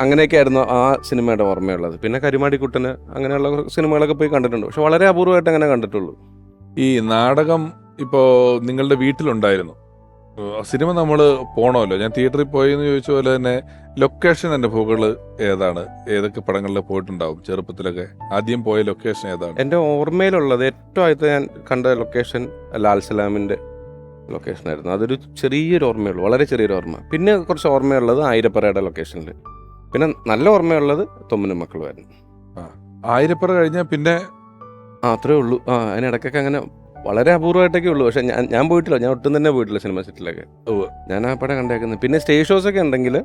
അങ്ങനെയൊക്കെ ആയിരുന്നു ആ സിനിമയുടെ ഓർമ്മയുള്ളത്. പിന്നെ കരുമാടിക്കുട്ടന് അങ്ങനെയുള്ള സിനിമകളൊക്കെ പോയി കണ്ടിട്ടുണ്ട്. പക്ഷെ വളരെ അപൂർവമായിട്ട് അങ്ങനെ കണ്ടിട്ടുള്ളൂ.
ഈ നാടകം ഇപ്പോൾ നിങ്ങളുടെ വീട്ടിലുണ്ടായിരുന്നു, സിനിമ നമ്മൾ പോകണമല്ലോ. ഞാൻ തിയേറ്ററിൽ പോയെന്ന് ചോദിച്ച പോലെ തന്നെ ലൊക്കേഷൻ അനുഭവങ്ങൾ ഏതാണ്? ഏതൊക്കെ പടങ്ങളിൽ പോയിട്ടുണ്ടാവും ചെറുപ്പത്തിലൊക്കെ? ആദ്യം പോയ ലൊക്കേഷൻ ഏതാണ്?
എൻ്റെ ഓർമ്മയിലുള്ളത് ഏറ്റവും ആദ്യത്തെ ഞാൻ കണ്ട ലൊക്കേഷൻ ലാൽ സലാമിൻ്റെ ലൊക്കേഷനായിരുന്നു. അതൊരു ചെറിയൊരു ഓർമ്മയുള്ളൂ, വളരെ ചെറിയൊരു ഓർമ്മ. പിന്നെ കുറച്ച് ഓർമ്മയുള്ളത് ആയിരപ്പറയുടെ ലൊക്കേഷനിൽ. പിന്നെ നല്ല ഓർമ്മയുള്ളത് തൊമ്മനും മക്കളുമായിരുന്നു.
ആയിരപ്പറ കഴിഞ്ഞാൽ പിന്നെ
അത്രേ ഉള്ളൂ. അതിനിടയ്ക്കൊക്കെ അങ്ങനെ വളരെ അപൂർവമായിട്ടൊക്കെ ഉള്ളൂ. പക്ഷെ ഞാൻ പോയിട്ടില്ല, ഞാൻ ഒട്ടും തന്നെ പോയിട്ടില്ല സിനിമ സെറ്റിലൊക്കെ.
ഉവ്വ്.
ഞാൻ ആ പടം കണ്ടേക്കുന്നത്. പിന്നെ സ്റ്റേജ് ഷോസ് ഒക്കെ ഉണ്ടെങ്കിൽ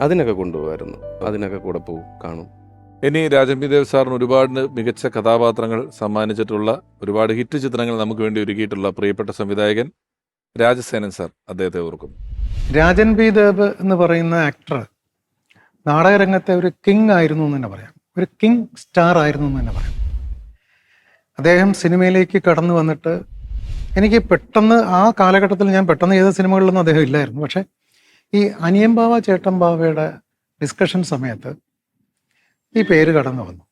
അതിനൊക്കെ കൊണ്ടുപോകായിരുന്നു, അതിനൊക്കെ കൂടെ പോകും, കാണും.
ഇനി രാജൻ പി ദേവ് സാറിന് ഒരുപാട് മികച്ച കഥാപാത്രങ്ങൾ സമ്മാനിച്ചിട്ടുള്ള ഒരുപാട് ഹിറ്റ് ചിത്രങ്ങൾ നമുക്ക് വേണ്ടി ഒരുക്കിയിട്ടുള്ള പ്രിയപ്പെട്ട സംവിധായകൻ രാജസേനൻ സാർ, അദ്ദേഹത്തെ ഓർക്കുന്നു.
രാജൻ പി ദേവ് എന്ന് പറയുന്ന ആക്ടർ നാടകരംഗത്തെ ഒരു കിങ് ആയിരുന്നു എന്ന് തന്നെ പറയാം, ഒരു കിങ് സ്റ്റാർ ആയിരുന്നു എന്ന് തന്നെ പറയാം. അദ്ദേഹം സിനിമയിലേക്ക് കടന്നു വന്നിട്ട് എനിക്ക് പെട്ടെന്ന് ആ കാലഘട്ടത്തിൽ ഞാൻ പെട്ടെന്ന് ചെയ്ത സിനിമകളിലൊന്നും അദ്ദേഹം ഇല്ലായിരുന്നു. പക്ഷേ ഈ അനിയമ്പാവ ചേട്ടമ്പാവയുടെ ഡിസ്കഷൻ സമയത്ത് ഈ പേര് കടന്നു വന്നു.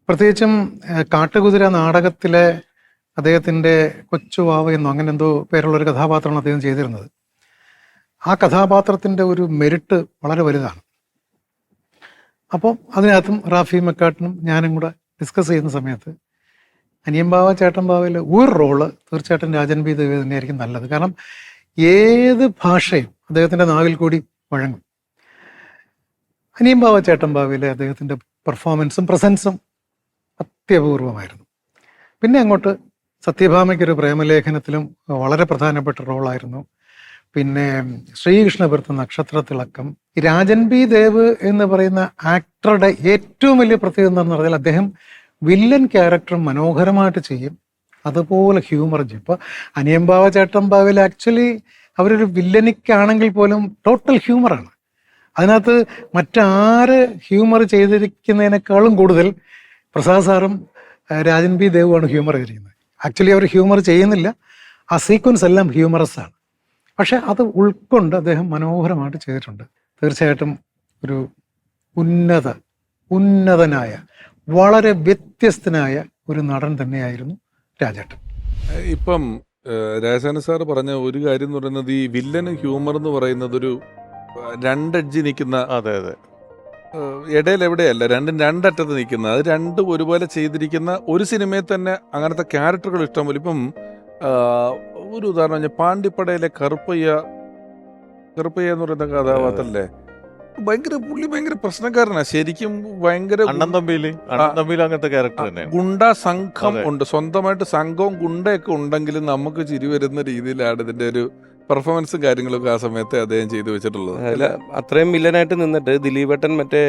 പ്രത്യേകിച്ചും കാട്ടുകുതിര നാടകത്തിലെ അദ്ദേഹത്തിൻ്റെ കൊച്ചുവാവ എന്നോ അങ്ങനെ എന്തോ പേരുള്ളൊരു കഥാപാത്രമാണ് അദ്ദേഹം ചെയ്തിരുന്നത്. ആ കഥാപാത്രത്തിൻ്റെ ഒരു മെരിറ്റ് വളരെ വലുതാണ്. അപ്പോൾ അതിനകത്തും റാഫി മെക്കാട്ടിനും ഞാനും കൂടെ ഡിസ്കസ് ചെയ്യുന്ന സമയത്ത് അനിയമ്പാവ ചേട്ടമ്പാവയിൽ ഒരു റോള് തീർച്ചയായിട്ടും രാജൻ പി ദേവ് തന്നെയായിരിക്കും നല്ലത്. കാരണം ഏത് ഭാഷയും അദ്ദേഹത്തിൻ്റെ നാവിൽ കൂടി വഴങ്ങും. അനിയമ്പാവ ചേട്ടമ്പാവയിലെ അദ്ദേഹത്തിൻ്റെ പെർഫോമൻസും പ്രസൻസും അത്യപൂർവമായിരുന്നു. പിന്നെ അങ്ങോട്ട് സത്യഭാമയ്ക്കൊരു പ്രേമലേഖനത്തിലും വളരെ പ്രധാനപ്പെട്ട റോളായിരുന്നു. പിന്നെ ശ്രീകൃഷ്ണപുരത്ത് നക്ഷത്രത്തിളക്കം. രാജൻ പി ദേവ് എന്ന് പറയുന്ന ആക്ടറുടെ ഏറ്റവും വലിയ പ്രത്യേകത എന്താണെന്ന് പറഞ്ഞാൽ അദ്ദേഹം വില്ലൻ ക്യാരക്ടർ മനോഹരമായിട്ട് ചെയ്യും, അതുപോലെ ഹ്യൂമർ ചെയ്യും. ഇപ്പോൾ അനിയമ്പാവ ചേട്ടമ്പാവയിൽ ആക്ച്വലി അവരൊരു വില്ലനിക്കാണെങ്കിൽ പോലും ടോട്ടൽ ഹ്യൂമറാണ്. അതിനകത്ത് മറ്റാര് ഹ്യൂമർ ചെയ്തിരിക്കുന്നതിനേക്കാളും കൂടുതൽ പ്രസാദ് സാറും രാജൻ പി ദേവുമാണ് ഹ്യൂമർ ചെയ്തിരിക്കുന്നത്. ആക്ച്വലി അവർ ഹ്യൂമർ ചെയ്യുന്നില്ല, ആ സീക്വൻസ് എല്ലാം ഹ്യൂമറസ് ആണ്. പക്ഷെ അത് ഉൾക്കൊണ്ട് അദ്ദേഹം മനോഹരമായിട്ട് ചെയ്തിട്ടുണ്ട്. തീർച്ചയായിട്ടും ഒരു ഉന്നതനായ വളരെ വ്യത്യസ്തനായ ഒരു നടൻ തന്നെയായിരുന്നു രാജേട്ടൻ.
ഇപ്പം രാജസേനൻ സാർ പറഞ്ഞ ഒരു കാര്യം എന്ന് പറയുന്നത് ഈ വില്ലന് ഹ്യൂമർ എന്ന് പറയുന്നത് ഒരു രണ്ടജ്ജി നിൽക്കുന്ന,
അതെ അതെ,
ഇടയിൽ എവിടെയല്ല, രണ്ടും രണ്ടറ്റത്ത് നിൽക്കുന്ന, അത് രണ്ടും ഒരുപോലെ ചെയ്തിരിക്കുന്ന ഒരു സിനിമയിൽ തന്നെ അങ്ങനത്തെ ക്യാരക്ടറുകൾ ഇഷ്ടംപോലെ. ഇപ്പം ഒരു ഉദാഹരണം പറഞ്ഞാൽ പാണ്ടിപ്പടയിലെ കറുപ്പയ്യ എന്ന് പറയുന്ന കഥാപാത്രല്ലേ, പുള്ളി ഭയങ്കര പ്രശ്നക്കാരനാ ശരിക്കും. ഭയങ്കര
അണ്ണൻ തമ്പിയില് അങ്ങനത്തെ ക്യാരക്ടർ തന്നെ.
ഗുണ്ട സംഘം ഉണ്ട്, സ്വന്തമായിട്ട് സംഘവും ഗുണ്ടയൊക്കെ ഉണ്ടെങ്കിലും നമുക്ക് ചിരി വരുന്ന രീതിയിലാണ് ഇതിന്റെ ഒരു പെർഫോമൻസും കാര്യങ്ങളൊക്കെ ആ സമയത്ത് അദ്ദേഹം ചെയ്തു വെച്ചിട്ടുള്ളത്.
അതിൽ അത്രയും വില്ലനായിട്ട് നിന്നിട്ട് ദിലീപേട്ടൻ മറ്റേ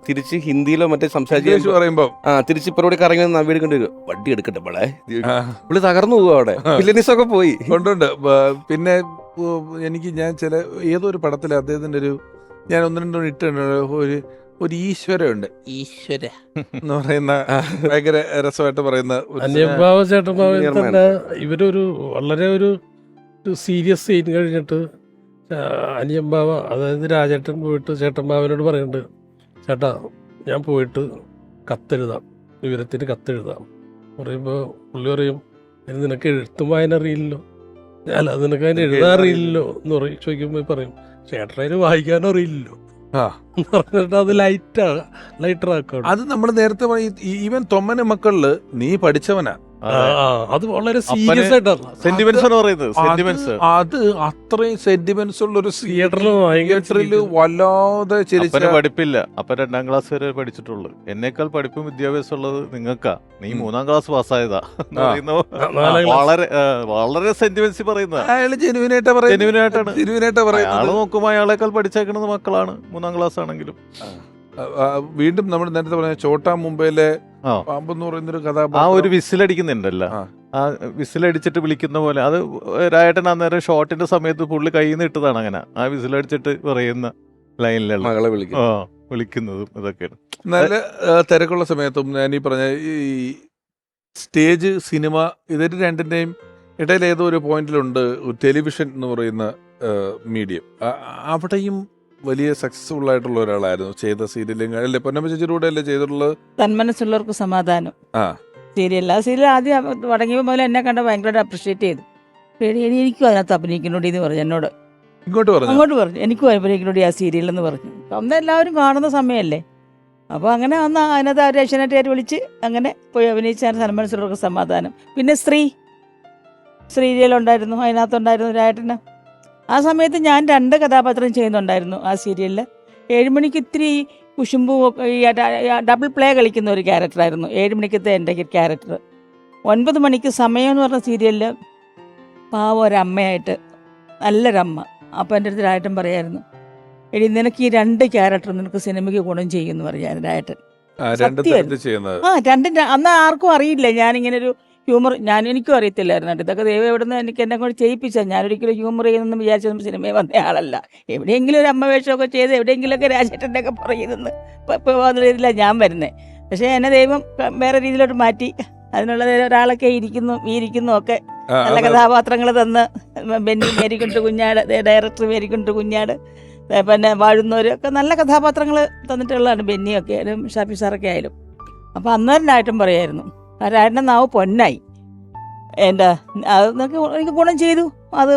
തിരിച്ച് ഹിന്ദിയിലോ മറ്റേ സംസാരിച്ച്
പറയുമ്പോ
തിരിച്ച് ഇപ്പറോടെ കറങ്ങി നവീട് കണ്ടു വണ്ടി എടുക്കട്ടെ മോളെ, പുള്ളി തകർന്നു പോകും അവിടെ. വില്ലനിസൊക്കെ പോയി
കൊണ്ടുണ്ട്. പിന്നെ എനിക്ക് ഞാൻ ഏതോ ഒരു പടത്തിൽ അദ്ദേഹത്തിന്റെ ഞാൻ ഒന്ന് രണ്ടോ ഒരു ഈശ്വരുണ്ട്, ഈശ്വര എന്ന് പറയുന്ന ഭയങ്കര രസമായിട്ട് പറയുന്ന
അനിയമ്പാവ ചേട്ടമ്പാവയിൽ തന്നെ ഇവരൊരു വളരെ ഒരു സീരിയസ് സീൻ കഴിഞ്ഞിട്ട് അനിയമ്പാവ, അതായത് രാജേട്ടൻ പോയിട്ട് ചേട്ടമ്പാവനോട് പറയുന്നുണ്ട്, ചേട്ടാ ഞാൻ പോയിട്ട് കത്തെഴുതാം, വിവരത്തിന് കത്തെഴുതാം പറയുമ്പോൾ പുള്ളി പറയും, അതിന് നിനക്ക് എഴുത്തും വായന അറിയില്ലല്ലോ, അല്ല നിനക്ക് അതിന് എഴുതാൻ അറിയില്ലല്ലോ എന്ന് ചോദിക്കുമ്പോൾ പറയും, ചേട്ടന് വായിക്കാനും അറിയില്ലല്ലോ പറഞ്ഞിട്ട് അത് ലൈറ്റർ ആക്കണം.
അത് നമ്മൾ നേരത്തെ ഈവൻ തൊമ്മന മക്കളില് നീ പഠിച്ചവനാ,
അത് വളരെ സീരിയസ് ആയിട്ടാണ്
സെന്റിമെന്റ്സ് എന്ന് പറയുന്നത്. സെന്റിമെന്റ്സ്
അത് അത്രയും സെന്റിമെന്റ്സ് ഉള്ള ഒരു
തിയേറ്ററിൽ
വല്ലാതെ
പഠിപ്പില്ല. അപ്പൊ 2ാം ക്ലാസ് വരെ പഠിച്ചിട്ടുള്ളൂ. എന്നേക്കാൾ പഠിപ്പും വിദ്യാഭ്യാസം ഉള്ളത് നിങ്ങൾക്കാ, നീ 3ാം ക്ലാസ് പാസ്സായതാ. വളരെ വളരെ സെന്റിമെന്റ്സ് പറയുന്ന
അയാള് ജെനുവിനായിട്ടാണ്
അയാള് നോക്കുമ്പോ അയാളെക്കാൾ പഠിച്ചേക്കുന്നത് മക്കളാണ് 3ാം ക്ലാസ് ആണെങ്കിലും.
വീണ്ടും നമ്മൾ നേരത്തെ പറഞ്ഞ ചോട്ടാ മുംബൈയിലെ പാമ്പെന്ന് പറയുന്നൊരു കഥാപാത്രം,
ആ ഒരു വിസിലടിക്കുന്നുണ്ടല്ലോ, ആ വിസിലടിച്ചിട്ട് വിളിക്കുന്ന പോലെ, അത് രായേട്ടൻ അന്നേരം ഷോട്ടിന്റെ സമയത്ത് പുള്ളി കയ്യിൽ നിന്ന് ഇട്ടതാണ്. അങ്ങനെ ആ വിസിലടിച്ചിട്ട് പറയുന്ന ലൈനിലുള്ള
മകളെ
വിളിക്കുന്നതും ഇതൊക്കെയാണ്.
നല്ല തിരക്കുള്ള സമയത്തും ഞാൻ ഈ പറഞ്ഞ ഈ സ്റ്റേജ് സിനിമ ഇതിന്റെ രണ്ടിന്റെയും ഇടയിൽ ഏതോ ഒരു പോയിന്റിലുണ്ട് ടെലിവിഷൻ എന്ന് പറയുന്ന മീഡിയം. അവിടെയും വലിയ സക്സസ്ഫുൾ ആയിട്ടുള്ള ഒരാളായിരുന്നു. ചെയ്ത സീരിയലും അല്ലേ, പൊന്നമ്മ ചേച്ചിയുടെ കൂടെ അല്ലേ ചെയ്തിട്ടുള്ളത്
തന്മനസ്സുള്ളവർക്ക് സമാധാനം സീരിയൽ. ആ സീരിയൽ ആദ്യം തുടങ്ങിയപ്പോൾ മുതൽ എന്നെ കണ്ട ഭയങ്കരമായിട്ട് അപ്രിഷ്യേറ്റ് ചെയ്തു. എനിക്കും അതിനകത്ത് അഭിനയിക്കണോടി എന്ന് പറഞ്ഞു, എന്നോട് അങ്ങോട്ട് പറഞ്ഞു, എനിക്കും അഭിനയിക്കണോടി ആ സീരിയൽ എന്ന് പറഞ്ഞു. അന്ന് എല്ലാവരും കാണുന്ന സമയമല്ലേ, അപ്പോൾ അങ്ങനെ വന്ന് അതിനകത്ത് അവർ ഏഷ്യാനെറ്റുകാർ വിളിച്ച് അങ്ങനെ പോയി അഭിനയിച്ചാണ് തന്മനസ്സുള്ളവർക്ക് സമാധാനം. പിന്നെ സീരിയലുണ്ടായിരുന്നു, അതിനകത്തുണ്ടായിരുന്നു രായേട്ടന്. ആ സമയത്ത് ഞാൻ 2 കഥാപാത്രം ചെയ്യുന്നുണ്ടായിരുന്നു ആ സീരിയലിൽ. 7 മണിക്ക് ഇത്തിരി കുശുമ്പും ഈ ഡബിൾ പ്ലേ കളിക്കുന്ന ഒരു ക്യാരക്ടറായിരുന്നു 7 മണിക്കത്തെ എൻ്റെ ക്യാരക്ടർ. 9 മണിക്ക് സമയം എന്ന് പറഞ്ഞ സീരിയലിൽ പാവം ഒരമ്മയായിട്ട് നല്ലൊരമ്മ. അപ്പം എൻ്റെ അടുത്ത് രായട്ടൻ പറയായിരുന്നു, എടി നിനക്ക് ഈ 2 ക്യാരക്ടർ നിനക്ക് സിനിമയ്ക്ക് ഗുണം ചെയ്യുമെന്ന് പറയായിരുന്നു രായട്ടൻ. രണ്ടും അന്ന് ആർക്കും അറിയില്ല ഞാനിങ്ങനെ ഒരു ഹ്യൂമർ, എനിക്കും അറിയത്തില്ലായിരുന്നു. ഇതൊക്കെ ദൈവം എവിടെ നിന്ന് എന്നെ കൊണ്ട് ചെയ്യിപ്പിച്ചാൽ ഞാനൊരിക്കലും ഹ്യൂമർ ചെയ്യുന്നെന്ന് വിചാരിച്ചൊന്നും സിനിമയിൽ വന്ന ആളല്ല. എവിടെയെങ്കിലും ഒരു അമ്മ വേഷമൊക്കെ ചെയ്ത് എവിടെയെങ്കിലുമൊക്കെ രാജേട്ടൻ്റെ ഒക്കെ പറയുന്നത് ഇപ്പോൾ വന്ന രീതിയിലാണ് ഞാൻ വരുന്നത്. പക്ഷേ എന്നെ ദൈവം വേറെ രീതിയിലോട്ട് മാറ്റി. അതിനുള്ള ഒരാളൊക്കെ ഇരിക്കുന്നു ഒക്കെ നല്ല കഥാപാത്രങ്ങൾ തന്ന്, ബെന്നി മേരിക്കുണ്ട് കുഞ്ഞാട്, ഡയറക്ടർ മേരിക്കുണ്ട് കുഞ്ഞാട്, പിന്നെ വാഴുന്നവരൊക്കെ നല്ല കഥാപാത്രങ്ങൾ തന്നിട്ടുള്ളതാണ്. ബെന്നിയൊക്കെ ആയാലും ഷാഫി സാറൊക്കെ ആയാലും. അപ്പോൾ അന്നേരം രായട്ടൻ പറയായിരുന്നു, ആ രായട്ടൻ്റെ നാവ് പൊന്നായി. എൻ്റെ അത് എനിക്ക് ഗുണം ചെയ്തു. അത്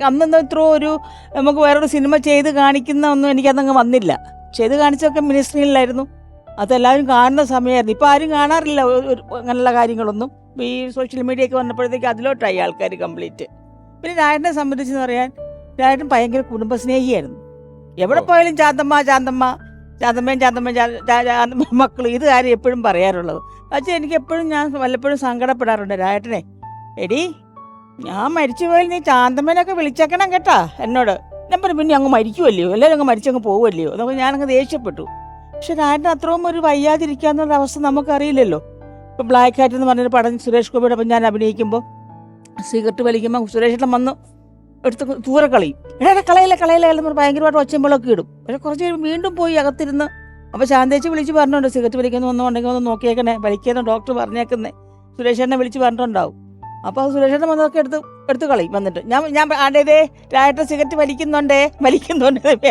അന്നൊന്നും ഇത്ര ഒരു നമുക്ക് വേറൊരു സിനിമ ചെയ്ത് കാണിക്കുന്ന ഒന്നും എനിക്കതങ്ങ് വന്നില്ല. ചെയ്ത് കാണിച്ചതൊക്കെ മിനിസ്ട്രിയിലായിരുന്നു. അതെല്ലാവരും കാണുന്ന സമയമായിരുന്നു. ഇപ്പോൾ ആരും കാണാറില്ല അങ്ങനെയുള്ള കാര്യങ്ങളൊന്നും. ഈ സോഷ്യൽ മീഡിയ ഒക്കെ വന്നപ്പോഴത്തേക്ക് അതിലോട്ടായി ആൾക്കാർ കംപ്ലീറ്റ്. പിന്നെ രായട്ടനെ സംബന്ധിച്ചെന്ന് പറയാൻ, രായട്ടൻ ഭയങ്കര കുടുംബസ്നേഹിയായിരുന്നു. എവിടെ പോയാലും ചാന്തമ്മയും മക്കൾ, ഇത് കാര്യം എപ്പോഴും പറയാറുള്ളത്. പക്ഷേ എനിക്ക് എപ്പോഴും ഞാൻ വല്ലപ്പോഴും സങ്കടപ്പെടാറുണ്ട്. രായട്ടനെ, എടി ഞാൻ മരിച്ചു പോയാൽ നീ ചാന്തമ്മേനൊക്കെ വിളിച്ചേക്കണം കേട്ടാ എന്നോട്. ഞാൻ പറഞ്ഞു, പിന്നെ അങ്ങ് മരിക്കുമല്ലയോ, എല്ലാവരും അങ്ങ് മരിച്ചങ്ങ് പോകുമല്ലയോ എന്നൊക്കെ ഞാനങ്ങ് ദേഷ്യപ്പെട്ടു. പക്ഷെ രായട്ടൻ അത്രയും ഒരു വയ്യാതിരിക്കാന്നുള്ള അവസ്ഥ നമുക്കറിയില്ലല്ലോ. ഇപ്പോൾ ബ്ലാക്ക് ഹാറ്റ് എന്ന് പറഞ്ഞൊരു പടം സുരേഷ് ഗോപിയുടെ ഒപ്പം ഞാൻ അഭിനയിക്കുമ്പോൾ സിഗരറ്റ് വലിക്കുമ്പോൾ സുരേഷേട്ടൻ വന്ന് എടുത്ത് ദൂരെ കളയും. കളയില്ല എന്ന് ഭയങ്കരമായിട്ട് ഒച്ചമ്പളൊക്കെ ഇടും. പക്ഷെ കുറച്ച് കഴിയുമ്പോൾ വീണ്ടും പോയി അകത്തിരുന്ന്. അപ്പോൾ ശാന്തേച്ചി വിളിച്ച് പറഞ്ഞിട്ടുണ്ട്, സിഗരറ്റ് വലിക്കുന്ന ഒന്നുണ്ടെങ്കിൽ ഒന്ന് നോക്കിയേക്കണേ, വലിക്കുന്ന ഡോക്ടർ പറഞ്ഞേക്കുന്നേ, സുരേഷേട്ടനെ വിളിച്ച് പറഞ്ഞിട്ടുണ്ടാവും. അപ്പോൾ അത് സുരേഷേട്ടൻ വന്നതൊക്കെ എടുത്ത് കളയും. വന്നിട്ട് ഞാൻ ആടേതേ രായട്ടൻ സിഗരറ്റ് വലിക്കുന്നുണ്ട്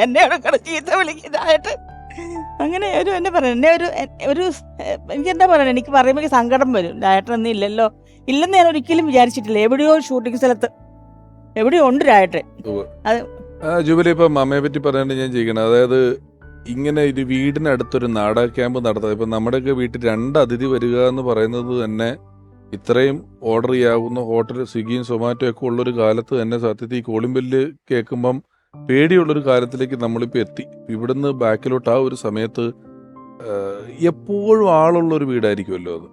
എന്നെയാണ് ചീത്ത വിളിക്കും രായട്ടൻ. അങ്ങനെ എന്നെ പറയാം, എനിക്ക് എന്താ പറയുക, എനിക്ക് പറയുമ്പോൾ സങ്കടം വരും. രായട്ടനൊന്നും ഇല്ലെന്ന് ഞാൻ ഒരിക്കലും വിചാരിച്ചിട്ടില്ല. എവിടെയോ ഷൂട്ടിംഗ് സ്ഥലത്ത് എവിടെയോ ഉണ്ട് രായട്ടൻ.
ജൂബിലി, ഇപ്പം അമ്മയെ പറ്റി പറയാണ്ട് ഞാൻ ചെയ്യണം. അതായത് ഇങ്ങനെ ഒരു വീടിനടുത്തൊരു നാടക ക്യാമ്പ് നടത്തുക. ഇപ്പം നമ്മുടെയൊക്കെ വീട്ടിൽ 2 അതിഥി വരിക എന്ന് പറയുന്നത് തന്നെ ഇത്രയും ഓർഡർ ചെയ്യാവുന്ന ഹോട്ടൽ സ്വിഗ്ഗിയും സൊമാറ്റോ ഒക്കെ ഉള്ളൊരു കാലത്ത് തന്നെ സത്യത്തിൽ ഈ കോളിംബെല്ല് കേൾക്കുമ്പം പേടിയുള്ളൊരു കാലത്തിലേക്ക് നമ്മളിപ്പോൾ എത്തി. ഇവിടുന്ന് ബാക്കിലോട്ട് ആ ഒരു സമയത്ത് എപ്പോഴും ആളുള്ളൊരു വീടായിരിക്കുമല്ലോ അത്.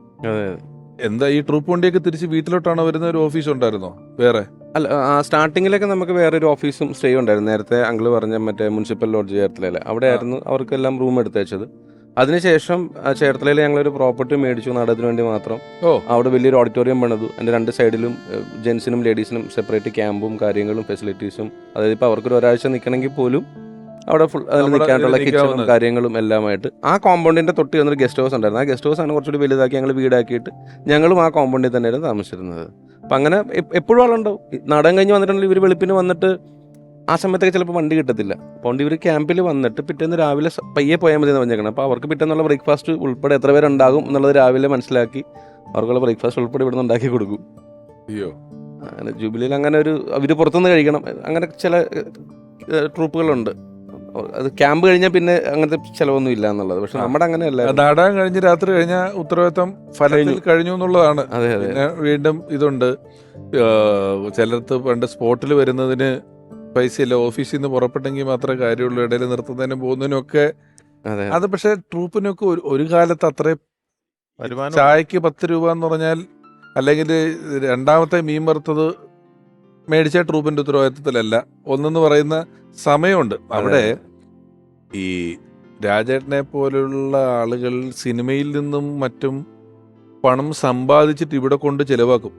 എന്താ ഈ ട്രൂപ്പ് വണ്ടിയൊക്കെ തിരിച്ച് വീട്ടിലോട്ടാണ് വരുന്ന ഒരു ഓഫീസ് ഉണ്ടായിരുന്നോ വേറെ?
അല്ല, സ്റ്റാർട്ടിങ്ങിലൊക്കെ നമുക്ക് വേറൊരു ഓഫീസും സ്റ്റേ ഉണ്ടായിരുന്നു. നേരത്തെ അങ്കിള് പറഞ്ഞ മറ്റേ മുനിസിപ്പൽ ലോഡ്ജ് ചേർത്തലയിൽ, അവിടെ ആയിരുന്നു അവർക്കെല്ലാം റൂം എടുത്തേച്ചത്. അതിനുശേഷം ചേർത്തലയിൽ ഞങ്ങളൊരു പ്രോപ്പർട്ടി മേടിച്ചു നാടകത്തിന് വേണ്ടി മാത്രം. അവിടെ വലിയൊരു ഓഡിറ്റോറിയം പണിതു. എൻ്റെ 2 സൈഡിലും ജെൻസിനും ലേഡീസിനും സെപ്പറേറ്റ് ക്യാമ്പും കാര്യങ്ങളും ഫെസിലിറ്റീസും. അതായത് ഇപ്പോൾ അവർക്കൊരു ഒരാഴ്ച നിൽക്കണമെങ്കിൽ പോലും അവിടെ ഫുൾ അതിൽ നിൽക്കാനുള്ള കിച്ചണും കാര്യങ്ങളും എല്ലാമായിട്ട്. ആ കോമ്പൗണ്ടിൻ്റെ തൊട്ട് വന്നൊരു ഗസ്റ്റ് ഹൗസ് ഉണ്ടായിരുന്നു. ആ ഗസ്റ്റ് ഹൗസ് ആണ് കുറച്ചുകൂടി വലുതാക്കി ഞങ്ങൾ വീടാക്കിയിട്ട് ഞങ്ങളും ആ കോമ്പൗണ്ടിൽ തന്നെയായിരുന്നു താമസിച്ചിരുന്നത്. അപ്പം അങ്ങനെ എപ്പോഴും ആളുണ്ടാവും. നാടകം കഴിഞ്ഞ് വന്നിട്ടുണ്ടെങ്കിൽ ഇവർ വെളുപ്പിന് വന്നിട്ട് ആ സമയത്തൊക്കെ ചിലപ്പോൾ വണ്ടി കിട്ടത്തില്ല. അതുകൊണ്ട് ഇവർ ക്യാമ്പിൽ വന്നിട്ട് പിറ്റേന്ന് രാവിലെ പയ്യെ പോയാൽ മതി എന്ന് പറഞ്ഞേക്കണം. അപ്പോൾ അവർക്ക് പിറ്റേന്നുള്ള ബ്രേക്ക്ഫാസ്റ്റ് ഉൾപ്പെടെ എത്ര പേരുണ്ടാകും എന്നുള്ളത് രാവിലെ മനസ്സിലാക്കി അവർക്കുള്ള ബ്രേക്ക്ഫാസ്റ്റ് ഉൾപ്പെടെ ഇവിടെ നിന്ന് ഉണ്ടാക്കി കൊടുക്കും.
അയ്യോ,
അങ്ങനെ ജൂബിലിയിൽ അങ്ങനെ ഒരു അവർ പുറത്തുനിന്ന് കഴിക്കണം, അങ്ങനെ ചില ട്രൂപ്പുകളുണ്ട്. അത് ക്യാമ്പ് കഴിഞ്ഞാൽ പിന്നെ അങ്ങനത്തെ ചിലവൊന്നും ഇല്ല എന്നുള്ളത്. പക്ഷെ നമ്മുടെ അങ്ങനെയല്ല.
നാടകം കഴിഞ്ഞ് രാത്രി കഴിഞ്ഞാൽ ഉത്തരവാദിത്തം ഫലത്തിൽ കഴിഞ്ഞു എന്നുള്ളതാണ്. പിന്നെ വീണ്ടും ഇതുണ്ട്, ചിലർക്ക് പണ്ട് സ്പോട്ടിൽ വരുന്നതിന് പൈസയില്ല, ഓഫീസിൽ നിന്ന് പുറപ്പെട്ടെങ്കിൽ മാത്രമേ കാര്യമുള്ളൂ, ഇടയിൽ നിർത്തുന്നതിനും പോകുന്നതിനും ഒക്കെ. അത് പക്ഷെ ട്രൂപ്പിനൊക്കെ ഒരു കാലത്ത് അത്രയും ചായക്ക് 10 രൂപ എന്ന് പറഞ്ഞാൽ, അല്ലെങ്കിൽ 2ാമത്തെ മീൻ വറുത്തത് മേടിച്ച ട്രൂപ്പിന്റെ ഉത്തരവാദിത്തത്തിലല്ല, ഒന്നെന്ന് പറയുന്ന സമയമുണ്ട്. അവിടെ ഈ രാജേട്ടനെ പോലുള്ള ആളുകൾ സിനിമയിൽ നിന്നും മറ്റും പണം സമ്പാദിച്ചിട്ട് ഇവിടെ കൊണ്ട് ചെലവാക്കും.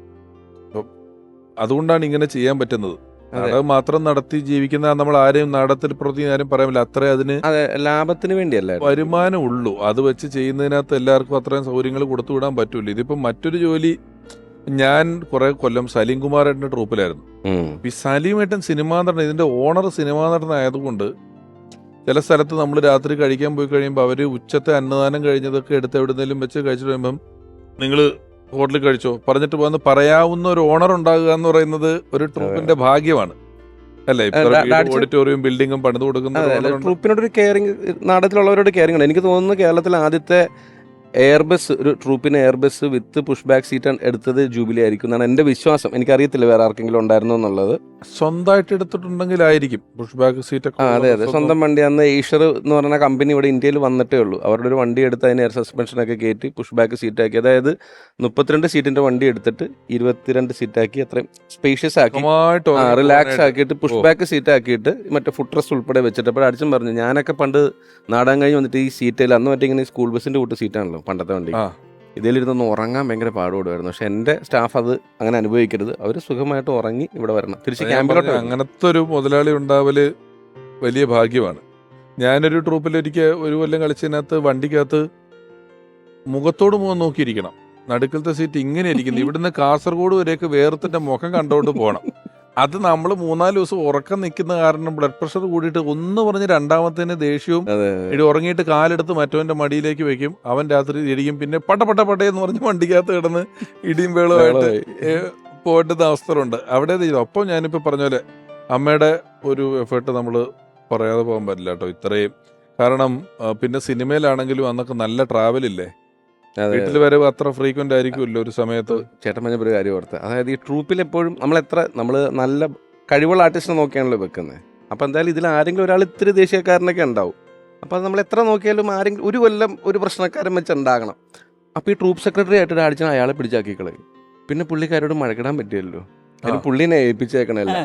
അതുകൊണ്ടാണ് ഇങ്ങനെ ചെയ്യാൻ പറ്റുന്നത്. നാടകം മാത്രം നടത്തി ജീവിക്കുന്ന നമ്മൾ ആരെയും നാടകത്തിൽ പ്രവർത്തിക്കുന്ന ആരും പറയാൻ അത്ര അതിന്
ലാഭത്തിന് വേണ്ടിയല്ല
വരുമാനം ഉള്ളൂ. അത് വെച്ച് ചെയ്യുന്നതിനകത്ത് എല്ലാവർക്കും അത്രയും സൗകര്യങ്ങൾ കൊടുത്തു വിടാൻ പറ്റൂല. ഇതിപ്പം മറ്റൊരു ജോലി, ഞാൻ കുറെ കൊല്ലം സലീം കുമാറേട്ടൻ്റെ ട്രൂപ്പിലായിരുന്നു. ഈ സലീമേട്ടൻ സിനിമാ നടൻ, ഇതിന്റെ ഓണർ സിനിമാ നടനായതുകൊണ്ട് ചില സ്ഥലത്ത് നമ്മൾ രാത്രി കഴിക്കാൻ പോയി കഴിയുമ്പോൾ അവര് ഉച്ചത്തെ അന്നദാനം കഴിഞ്ഞതൊക്കെ എടുത്ത് എവിടെന്നെങ്കിലും വെച്ച് കഴിച്ചിട്ട് കഴിയുമ്പം നിങ്ങൾ ഹോട്ടലിൽ കഴിച്ചോ പറഞ്ഞിട്ട് പോകുന്ന പറയാവുന്ന ഒരു ഓണർ ഉണ്ടാകുക എന്ന് പറയുന്നത് ഒരു ട്രൂപ്പിന്റെ ഭാഗ്യമാണ്, അല്ലേ? ഓഡിറ്റോറിയം ബിൽഡിങ്ങും പണിത് കൊടുക്കുന്ന
ട്രൂപ്പിനോടൊരു കെയറിങ്, നാടകത്തിലുള്ളവരോട് കെയറിങ് ഉണ്ട്. എനിക്ക് തോന്നുന്നു കേരളത്തിൽ ആദ്യത്തെ എയർബസ്, ഒരു ട്രൂപ്പിന് എയർബസ് വിത്ത് പുഷ് ബാക്ക് സീറ്റ് എടുത്തത് ജൂബിലി ആയിരിക്കും എന്നാണ് എൻ്റെ വിശ്വാസം. എനിക്കറിയത്തില്ല വേറെ ആർക്കെങ്കിലും ഉണ്ടായിരുന്നോ എന്നുള്ളത്.
സ്വന്തമായിട്ട് എടുത്തിട്ടുണ്ടെങ്കിലായിരിക്കും പുഷ് ബാക്ക് സീറ്റ് ഒക്കെ
അതെ അതെ, സ്വന്തം വണ്ടി. അന്ന് ഈഷർ എന്ന് പറഞ്ഞ കമ്പനി ഇവിടെ ഇന്ത്യയിൽ വന്നിട്ടേ ഉള്ളൂ. അവരുടെ ഒരു വണ്ടി എടുത്ത് അതിന് എയർ സസ്പെൻഷനൊക്കെ കയറ്റി പുഷ് ബാക്ക് സീറ്റാക്കി, അതായത് 32 സീറ്റിന്റെ വണ്ടി എടുത്തിട്ട് 22 സീറ്റാക്കി, അത്രയും സ്പേഷ്യസ് ആക്കി റിലാക്സ് ആക്കിയിട്ട് പുഷ് ബാക്ക് സീറ്റ് ആക്കിയിട്ട് മറ്റേ ഫുഡ് റെസ്റ്റ് ഉൾപ്പെടെ വെച്ചിട്ട്. അപ്പോൾ അടിച്ചും പറഞ്ഞു, ഞാനൊക്കെ പണ്ട് നാടകം കഴിഞ്ഞ് വന്നിട്ട് ഈ സീറ്റിൽ, അന്ന് മറ്റേ ഇങ്ങനെ സ്കൂൾ ബസ്സിന്റെ കൂട്ട് സീറ്റാണല്ലോ പണ്ടത്തെ വണ്ടി, ഇതിലിരുന്നൊന്ന് ഉറങ്ങാൻ ഭയങ്കര പാടുപെടുമായിരുന്നു. പക്ഷെ എൻ്റെ സ്റ്റാഫ് അത് അങ്ങനെ അനുഭവിക്കരുത്, അവർ സുഖമായിട്ട് ഉറങ്ങി ഇവിടെ വരണം, തിരിച്ച് ക്യാമ്പിലോട്ട്.
അങ്ങനത്തെ ഒരു മുതലാളി ഉണ്ടാവല് വലിയ ഭാഗ്യമാണ്. ഞാനൊരു ട്രൂപ്പിൽ ഒരു കൊല്ലം കളിച്ചതിനകത്ത് വണ്ടിക്കകത്ത് മുഖത്തോട് മുഖം നോക്കിയിരിക്കണം, നടുക്കലത്തെ സീറ്റ് ഇങ്ങനെ ഇരിക്കുന്നു, ഇവിടുന്ന് കാസർഗോഡ് വരെയൊക്കെ വേർത്തിന്റെ മുഖം കണ്ടോണ്ട് പോകണം. അത് നമ്മൾ 4-5 ദിവസം ഉറക്കം നിൽക്കുന്ന കാരണം ബ്ലഡ് പ്രഷർ കൂടിയിട്ട് ഒന്ന് പറഞ്ഞ് രണ്ടാമത്തേന് ദേഷ്യവും ഇടി ഉറങ്ങിയിട്ട് കാലെടുത്ത് മറ്റവന്റെ മടിയിലേക്ക് വെക്കും, അവൻ രാത്രി ഇടിക്കും, പിന്നെ പട്ടേന്ന് പറഞ്ഞ് വണ്ടിക്കകത്ത് കിടന്ന് ഇടിയും വേളുമായിട്ട് പോയിട്ടുന്ന അവസ്ഥകളുണ്ട് അവിടെ. ഒപ്പം ഞാനിപ്പോൾ പറഞ്ഞ പോലെ അമ്മയുടെ ഒരു എഫേർട്ട് നമ്മൾ പറയാതെ പോകാൻ പറ്റില്ല കേട്ടോ ഇത്രയും. കാരണം പിന്നെ സിനിമയിലാണെങ്കിലും അന്നൊക്കെ നല്ല ട്രാവലില്ലേ, വീട്ടിൽ വരവ് അത്ര ഫ്രീക്വന്റ് ആയിരിക്കുമല്ലോ ഒരു സമയത്ത്.
ചേട്ടൻ പറഞ്ഞൊരു കാര്യം ഓർത്ത്, അതായത് ഈ ട്രൂപ്പിൽ എപ്പോഴും നമ്മൾ നല്ല കഴിവുള്ള ആർട്ടിസ്റ്റിനെ നോക്കിയാണല്ലോ വെക്കുന്നത്. അപ്പോൾ എന്തായാലും ഇതിൽ ആരെങ്കിലും ഒരാൾ ഇത്തിരി ദേശീയക്കാരനൊക്കെ ഉണ്ടാവും. അപ്പോൾ അത് നമ്മൾ എത്ര നോക്കിയാലും ആരെങ്കിലും ഒരു കൊല്ലം ഒരു പ്രശ്നക്കാരൻ വെച്ചുണ്ടാകണം. അപ്പോൾ ഈ ട്രൂപ്പ് സെക്രട്ടറി ആയിട്ട് അടിച്ചാൽ അയാളെ പിടിച്ചാക്കിക്കളയും. പിന്നെ പുള്ളിക്കാരോട് മഴക്കിടാൻ പറ്റിയല്ലോ, അതിന് പുള്ളിനെ ഏൽപ്പിച്ചേക്കണല്ലോ.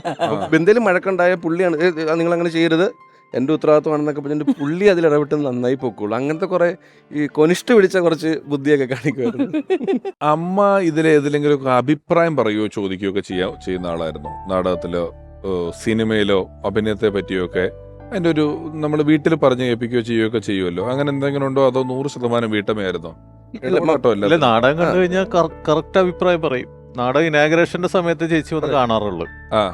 എന്തെങ്കിലും മഴക്കുണ്ടായ പുള്ളിയാണ്, നിങ്ങളങ്ങനെ ചെയ്യരുത്, എൻ്റെ ഉത്തരവാദിത്വമാണെന്നൊക്കെ പറഞ്ഞിട്ട് പുള്ളി അതിൽ ഇടപെട്ട് നന്നായി പൊക്കുള്ളൂ. അങ്ങനത്തെ കുറെ ഈ കൊനിഷ്ഠ പിടിച്ച കുറച്ച് ബുദ്ധിയൊക്കെ കാണിക്കുമായിരുന്നു.
അമ്മ ഇതിലേതിലെങ്കിലും അഭിപ്രായം പറയുകയോ ചോദിക്കുകയോ ഒക്കെ ചെയ്യുന്ന ആളായിരുന്നു? നാടകത്തിലോ സിനിമയിലോ അഭിനയത്തെ പറ്റിയോ ഒക്കെ അതിൻ്റെ ഒരു നമ്മൾ വീട്ടിൽ പറഞ്ഞു കേൾപ്പിക്കുകയോ ചെയ്യുകയോ ഒക്കെ ചെയ്യുമല്ലോ, അങ്ങനെ എന്തെങ്കിലും ഉണ്ടോ? അതോ 100% വീട്ടമ്മയായിരുന്നോ?
നാടകം കണ്ടു കഴിഞ്ഞാൽ കറക്റ്റ് അഭിപ്രായം പറയും. നാടകം ഇനാഗ്രേഷന്റെ സമയത്ത് ചേച്ചി വന്ന് കാണാറുള്ളു.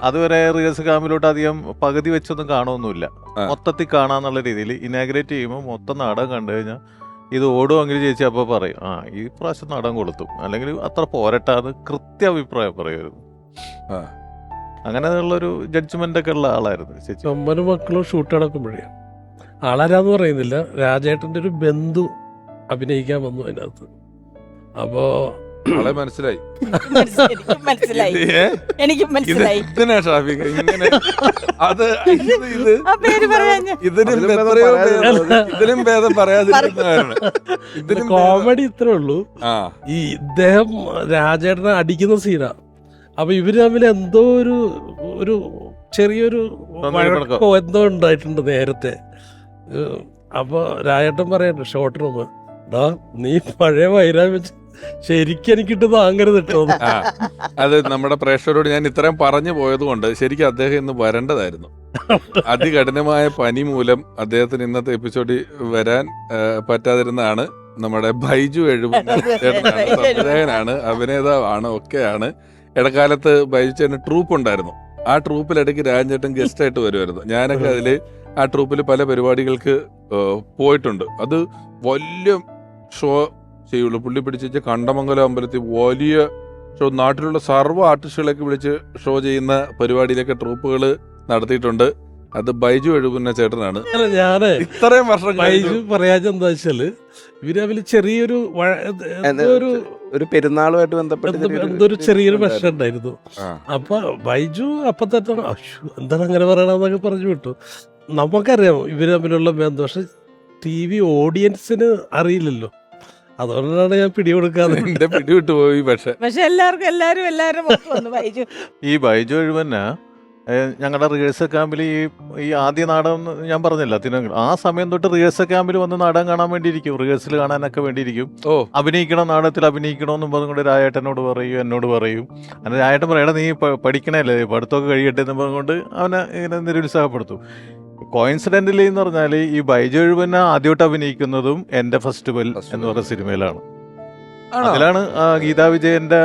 അതുവരെ റിഹേഴ്സൽ ക്യാമ്പിലോട്ട് അധികം പകുതി വെച്ചൊന്നും കാണുമൊന്നുമില്ല, മൊത്തത്തിൽ കാണാന്നുള്ള രീതിയിൽ. ഇനാഗ്രേറ്റ് ചെയ്യുമ്പോൾ മൊത്തം നാടകം കണ്ടു കഴിഞ്ഞാൽ ഇത് ഓടുമെങ്കിൽ ചേച്ചി അപ്പോൾ പറയും, ഈ പ്രാവശ്യം നാടകം കൊളുത്തും, അല്ലെങ്കിൽ അത്ര പോരട്ടാന്ന് കൃത്യ അഭിപ്രായം പറയുമായിരുന്നു. അങ്ങനെയുള്ളൊരു ജഡ്ജ്മെന്റ് ഒക്കെ ഉള്ള ആളായിരുന്നു ചേച്ചി.
9 മക്കളും ഷൂട്ട് നടക്കുമ്പോഴേ ആളാരാന്ന് പറയുന്നില്ല, രാജേട്ടൻ്റെ ഒരു ബന്ധു അഭിനയിക്കാൻ വന്നു അതിനകത്ത്. അപ്പോ
ആളെ മനസ്സിലായി,
എനിക്കും മനസ്സിലായി.
ഇതിലും ഭേദം പറയാതിരിക്കുന്നതാണ്.
കോമഡി ഇത്രേ ഉള്ളൂ. ഈ ഇദ്ദേഹം രാജേട്ടനെ അടിക്കുന്ന സീനാ. അപ്പൊ ഇവര് തമ്മിൽ എന്തോ ഒരു ചെറിയൊരു വഴക്കോ എന്തോ ഉണ്ടായിട്ടുണ്ട് നേരത്തെ. അപ്പൊ രാജേട്ടൻ പറയണ്ട ഷോർട്ടിന് മുമ്പ്, നീ പഴയ വൈരാൻ വെച്ച് ശരിക്കും എനിക്കിട്ട് താങ്ങരുത് കേട്ടോ.
അത് നമ്മുടെ പ്രേക്ഷകരോട് ഞാൻ ഇത്രയും പറഞ്ഞു പോയത് കൊണ്ട് ശരിക്കും അദ്ദേഹം ഇന്ന് വരേണ്ടതായിരുന്നു. അതികഠിനമായ പനി മൂലം അദ്ദേഹത്തിന് ഇന്നത്തെ എപ്പിസോഡിൽ വരാൻ പറ്റാതിരുന്നതാണ്. നമ്മുടെ ബൈജു ചേട്ടനാണ്, സംവിധായകനാണ്, അഭിനേതാവാണ്, ഒക്കെയാണ്. ഇടക്കാലത്ത് ബൈജു ചേട്ടന് ട്രൂപ്പ് ഉണ്ടായിരുന്നു. ആ ട്രൂപ്പിലിടയ്ക്ക് രാജേട്ടൻ ഗസ്റ്റായിട്ട് വരുമായിരുന്നു. ഞാനൊക്കെ അതില് ആ ട്രൂപ്പിൽ പല പരിപാടികൾക്ക് പോയിട്ടുണ്ട്. അത് വലിയ ഷോ ചെയ്യുള്ളൂ. പുള്ളി പിടിച്ച് കണ്ടമംഗലം അമ്പലത്തിൽ വലിയ ഷോ, നാട്ടിലുള്ള സർവ്വ ആർട്ടിസ്റ്റുകളൊക്കെ വിളിച്ച് ഷോ ചെയ്യുന്ന പരിപാടിയിലൊക്കെ ട്രൂപ്പുകൾ നടത്തിയിട്ടുണ്ട്. അത് ബൈജു എഴുകുന്ന ചേട്ടനാണ്.
ഞാന്
ഇത്രയും വർഷം
ബൈജു പറയാൻ എന്താ വെച്ചാല് ഇവര് തമ്മിൽ ചെറിയൊരു
പെരുന്നാളുമായിട്ട് ബന്ധപ്പെട്ട്
എന്തൊരു ചെറിയൊരു പ്രശ്നം ഉണ്ടായിരുന്നു. അപ്പൊ ബൈജു അപ്പൊ തന്നെ എന്താണ് അങ്ങനെ പറയണമെന്നൊക്കെ പറഞ്ഞു വിട്ടു. നമുക്കറിയാം ഇവര് തമ്മിലുള്ള ബന്ധം, പക്ഷെ TV ഓഡിയൻസിന് അറിയില്ലല്ലോ. അതുകൊണ്ടാണ് ഞാൻ പിടികൊടുക്കാതെ
പിടിവിട്ടു പോയി.
പക്ഷെ എല്ലാരും
ഈ ബൈജു എഴുവന്ന ഞങ്ങളുടെ റിഹേഴ്സൽ ക്യാമ്പിൽ ഈ ആദ്യ നാടകം ഞാൻ പറഞ്ഞില്ല തിരുവനന്തപുരം, ആ സമയം തൊട്ട് റിഹേഴ്സൽ ക്യാമ്പിൽ വന്ന് നാടകം കാണാൻ വേണ്ടിയിരിക്കും, റിഹേഴ്സൽ കാണാനൊക്കെ വേണ്ടിയിരിക്കും. അഭിനയിക്കണം, നാടകത്തിൽ അഭിനയിക്കണമെന്നും പറഞ്ഞുകൊണ്ട് രായേട്ടനോട് പറയും, എന്നോട് പറയും. അങ്ങനെ രായേട്ടൻ പറയണം, നീ പഠിക്കണല്ലേ, പഠിത്തമൊക്കെ കഴിയട്ടെ എന്ന് പറഞ്ഞുകൊണ്ട് അവനെ ഇങ്ങനെ നിരുത്സാഹപ്പെടുത്തും. കോയിൻസിഡന്റലി എന്ന് പറഞ്ഞാൽ ഈ ബൈജു എഴുവന്ന ആദ്യമായിട്ട് അഭിനയിക്കുന്നതും എന്റെ ഫസ്റ്റ് ബെൽ എന്ന് പറഞ്ഞ സിനിമയിലാണ്. അതിലാണ് ഗീതാ വിജയന്റെ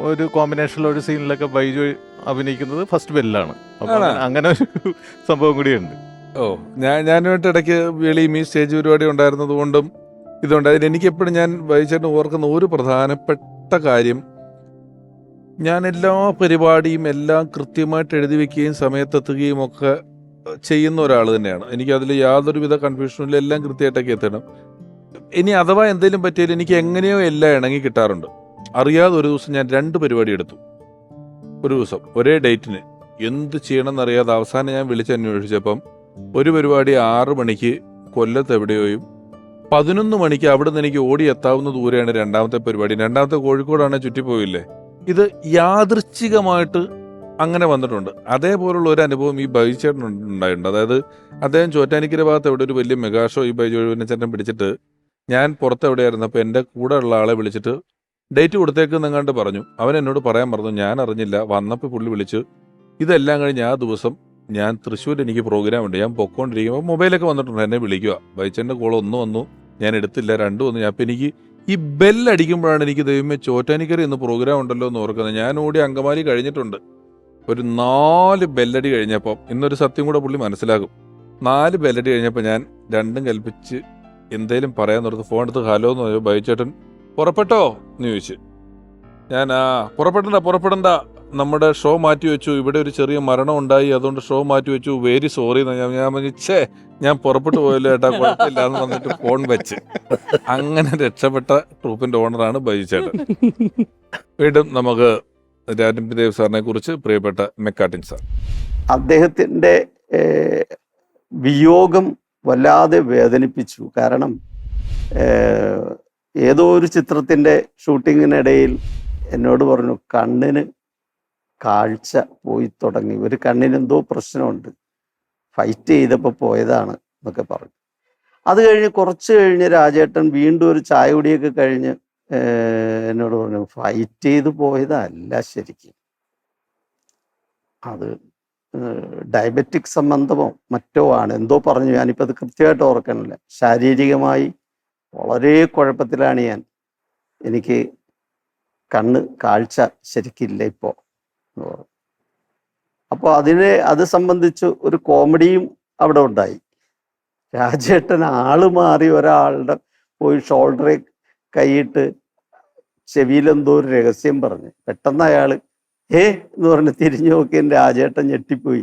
ഒരു കോമ്പിനേഷനിലുള്ള ഒരു സീനിലൊക്കെ ബൈജു അഭിനയിക്കുന്നത് ഫസ്റ്റ് ബെല്ലാണ്. അങ്ങനെ ഒരു സംഭവം കൂടിയുണ്ട്.
ഞാനുമായിട്ട് ഇടയ്ക്ക് വെളിയും ഈ സ്റ്റേജ് പരിപാടി ഉണ്ടായിരുന്നത് കൊണ്ടും ഇതുണ്ട്. അതിന് എനിക്കെപ്പോഴും ഞാൻ ബൈജുവിനെ ഓർക്കുന്ന ഒരു പ്രധാനപ്പെട്ട കാര്യം, ഞാൻ എല്ലാ പരിപാടിയും എല്ലാം കൃത്യമായിട്ട് എഴുതി വെക്കുകയും സമയത്തെത്തുകയും ഒക്കെ ചെയ്യുന്ന ഒരാൾ തന്നെയാണ്. എനിക്കതിൽ യാതൊരുവിധ കൺഫ്യൂഷനും ഇല്ല, എല്ലാം കൃത്യമായിട്ടൊക്കെ എത്തണം. ഇനി അഥവാ എന്തെങ്കിലും പറ്റിയാലും എനിക്ക് എങ്ങനെയോ എല്ലാം ഇണങ്ങി കിട്ടാറുണ്ട്. അറിയാതെ ഒരു ദിവസം ഞാൻ 2 പരിപാടി എടുത്തു, ഒരു ദിവസം ഒരേ ഡേറ്റിന്. എന്ത് ചെയ്യണമെന്നറിയാതെ അവസാനം ഞാൻ വിളിച്ചന്വേഷിച്ചപ്പം ഒരു പരിപാടി 6 മണിക്ക് കൊല്ലത്ത് എവിടെയോയും 11 മണിക്ക് അവിടെ നിന്ന് എനിക്ക് ഓടി എത്താവുന്ന ദൂരെയാണ് രണ്ടാമത്തെ പരിപാടി. രണ്ടാമത്തെ കോഴിക്കോടാണ്, ചുറ്റിപ്പോയില്ലേ. ഇത് യാദൃച്ഛികമായിട്ട് അങ്ങനെ വന്നിട്ടുണ്ട്. അതേപോലുള്ള ഒരു അനുഭവം ഈ ബൈചേട്ടൻ ഉണ്ടായിട്ടുണ്ട്. അതായത് അദ്ദേഹം ചോറ്റാനിക്കര ഭാഗത്ത് എവിടെ ഒരു വലിയ മെഗാ ഷോ ഈ ബൈജോവിനച്ചേട്ടൻ പിടിച്ചിട്ട് ഞാൻ പുറത്ത് എവിടെയായിരുന്നു. അപ്പോൾ എൻ്റെ കൂടെ ഉള്ള ആളെ വിളിച്ചിട്ട് ഡേറ്റ് കൊടുത്തേക്കെന്നെങ്ങാണ്ട് പറഞ്ഞു. അവൻ എന്നോട് പറയാൻ പറഞ്ഞു, ഞാൻ അറിഞ്ഞില്ല. വന്നപ്പോൾ പുള്ളി വിളിച്ച് ഇതെല്ലാം കഴിഞ്ഞ് ആ ദിവസം ഞാൻ തൃശ്ശൂർ എനിക്ക് പ്രോഗ്രാം ഉണ്ട്, ഞാൻ പൊക്കോണ്ടിരിക്കുമ്പോൾ മൊബൈലൊക്കെ വന്നിട്ടുണ്ട്, എന്നെ വിളിക്കുക. ബൈച്ചേട്ടൻ്റെ കോൾ 1 വന്നു, ഞാൻ എടുത്തില്ല. 2 വന്നു. അപ്പം എനിക്ക് ഈ ബെല്ലടിക്കുമ്പോഴാണ് എനിക്ക് ദൈവമേ ചോറ്റാനിക്കര ഇന്ന് പ്രോഗ്രാം ഉണ്ടല്ലോ എന്ന് ഓർക്കുന്നത്. ഞാൻ ഓടി അങ്കമാലി കഴിഞ്ഞിട്ടുണ്ട്. ഒരു 4 ബെല്ലടി കഴിഞ്ഞപ്പോൾ, ഇന്നൊരു സത്യം കൂടെ പുള്ളി മനസ്സിലാകും, 4 ബെല്ലടി കഴിഞ്ഞപ്പോൾ ഞാൻ രണ്ടും കൽപ്പിച്ച് എന്തേലും പറയാൻ നിർത്തി ഫോൺ എടുത്ത് ഹലോ എന്ന് പറഞ്ഞു. ബൈച്ചേട്ടൻ പുറപ്പെട്ടോ എന്ന് ചോദിച്ചു. ഞാൻ പുറപ്പെടണ്ട, നമ്മുടെ ഷോ മാറ്റി വെച്ചു, ഇവിടെ ഒരു ചെറിയ മരണം ഉണ്ടായി, അതുകൊണ്ട് ഷോ മാറ്റി വെച്ചു, വെരി സോറി എന്ന് ഞാൻ പറഞ്ഞു. ഞാൻ പുറപ്പെട്ടു പോയല്ലോ ഏട്ടാ, കുഴപ്പമില്ല എന്ന് പറഞ്ഞിട്ട് ഫോൺ വെച്ച് അങ്ങനെ രക്ഷപ്പെട്ട ട്രൂപ്പിന്റെ ഓണറാണ് ബൈചേട്ടൻ. വീണ്ടും നമുക്ക് രാജൻദേവ് സാറിനെ കുറിച്ച്, പ്രിയപ്പെട്ട മെക്കാട്ടിൻ സാർ.
അദ്ദേഹത്തിൻ്റെ വിയോഗം വല്ലാതെ വേദനിപ്പിച്ചു. കാരണം ഏതോ ഒരു ചിത്രത്തിൻ്റെ ഷൂട്ടിങ്ങിനിടയിൽ എന്നോട് പറഞ്ഞു, കണ്ണിന് കാഴ്ച പോയി തുടങ്ങി, ഒരു കണ്ണിനെന്തോ പ്രശ്നമുണ്ട്, ഫൈറ്റ് ചെയ്തപ്പോൾ പോയതാണ് എന്നൊക്കെ പറഞ്ഞു. അത് കഴിഞ്ഞ് കുറച്ച് കഴിഞ്ഞ് രാജേട്ടൻ വീണ്ടും ഒരു ചായ കുടിയൊക്കെ കഴിഞ്ഞ് എന്നോട് പറഞ്ഞു, ഫൈറ്റ് ചെയ്ത് പോയതല്ല ശരിക്കും, അത് ഡയബറ്റിക് സംബന്ധമോ മറ്റോ ആണ്, എന്തോ പറഞ്ഞു. ഞാനിപ്പോൾ അത് കൃത്യമായിട്ട് ഓർക്കണില്ല. ശാരീരികമായി വളരെ കുഴപ്പത്തിലാണ് ഞാൻ, എനിക്ക് കണ്ണ് കാഴ്ച ശരിക്കില്ല ഇപ്പോൾ എന്ന് പറഞ്ഞു. അപ്പോൾ അത് സംബന്ധിച്ച് ഒരു കോമഡിയും അവിടെ ഉണ്ടായി. രാജേട്ടൻ ആള് മാറി ഒരാളുടെ പോയി ഷോൾഡറെ കൈയിട്ട് ചെവിയിലെന്തോ ഒരു രഹസ്യം പറഞ്ഞു. പെട്ടെന്ന് അയാൾ എന്ന് പറഞ്ഞ് തിരിഞ്ഞു നോക്കി. രാജേട്ടൻ ഞെട്ടിപ്പോയി,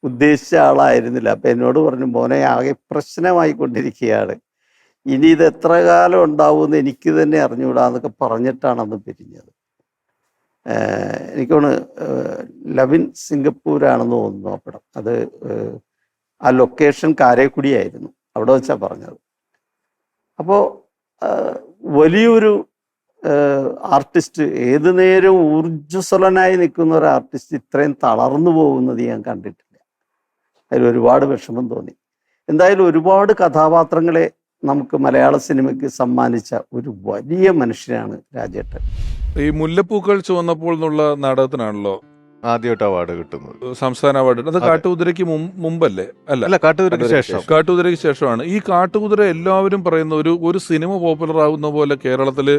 ഉദ്ദേശിച്ച ആളായിരുന്നില്ല. അപ്പം എന്നോട് പറഞ്ഞു, മോനെ ആകെ പ്രശ്നമായിക്കൊണ്ടിരിക്കുകയാണ്, ഇനി ഇത് എത്ര കാലം ഉണ്ടാവുമെന്ന് എനിക്ക് തന്നെ അറിഞ്ഞുകൂടാന്നൊക്കെ പറഞ്ഞിട്ടാണ് അന്ന് പിരിഞ്ഞത്. എനിക്ക് തോന്നുന്നു ലവിൻ സിംഗപ്പൂരാണെന്ന് തോന്നുന്നു ആ പടം. അത് ആ ലൊക്കേഷൻ കാരക്കുടിയായിരുന്നു, അവിടെ വെച്ചാണ് പറഞ്ഞത്. അപ്പോൾ വലിയൊരു ആർട്ടിസ്റ്റ്, ഏത് നേരവും ഊർജ്ജസ്വലനായി നിൽക്കുന്ന ഒരു ആർട്ടിസ്റ്റ് ഇത്രയും തളർന്നു പോകുന്നത് ഞാൻ കണ്ടിട്ടില്ല. അതിൽ ഒരുപാട് വിഷമം തോന്നി. എന്തായാലും ഒരുപാട് കഥാപാത്രങ്ങളെ നമുക്ക് മലയാള സിനിമയ്ക്ക് സമ്മാനിച്ച ഒരു വലിയ മനുഷ്യനാണ് രാജേട്ടൻ.
ഈ മുല്ലപ്പൂക്കൾ ചുവന്നപ്പോൾ എന്നുള്ള നാടകത്തിനാണല്ലോ
ആദ്യമായിട്ട് അവാർഡ് കിട്ടുന്നത്,
സംസ്ഥാന അവാർഡ്. അത് കാട്ടുകുതിരയ്ക്ക് മുമ്പല്ലേ?
അല്ല, കാട്ടുകുതിരയ്ക്ക് ശേഷം.
കാട്ടുകുതിരയ്ക്ക് ശേഷമാണ്. ഈ കാട്ടുകുതിര എല്ലാവരും പറയുന്ന ഒരു സിനിമ പോപ്പുലർ ആകുന്ന പോലെ കേരളത്തില്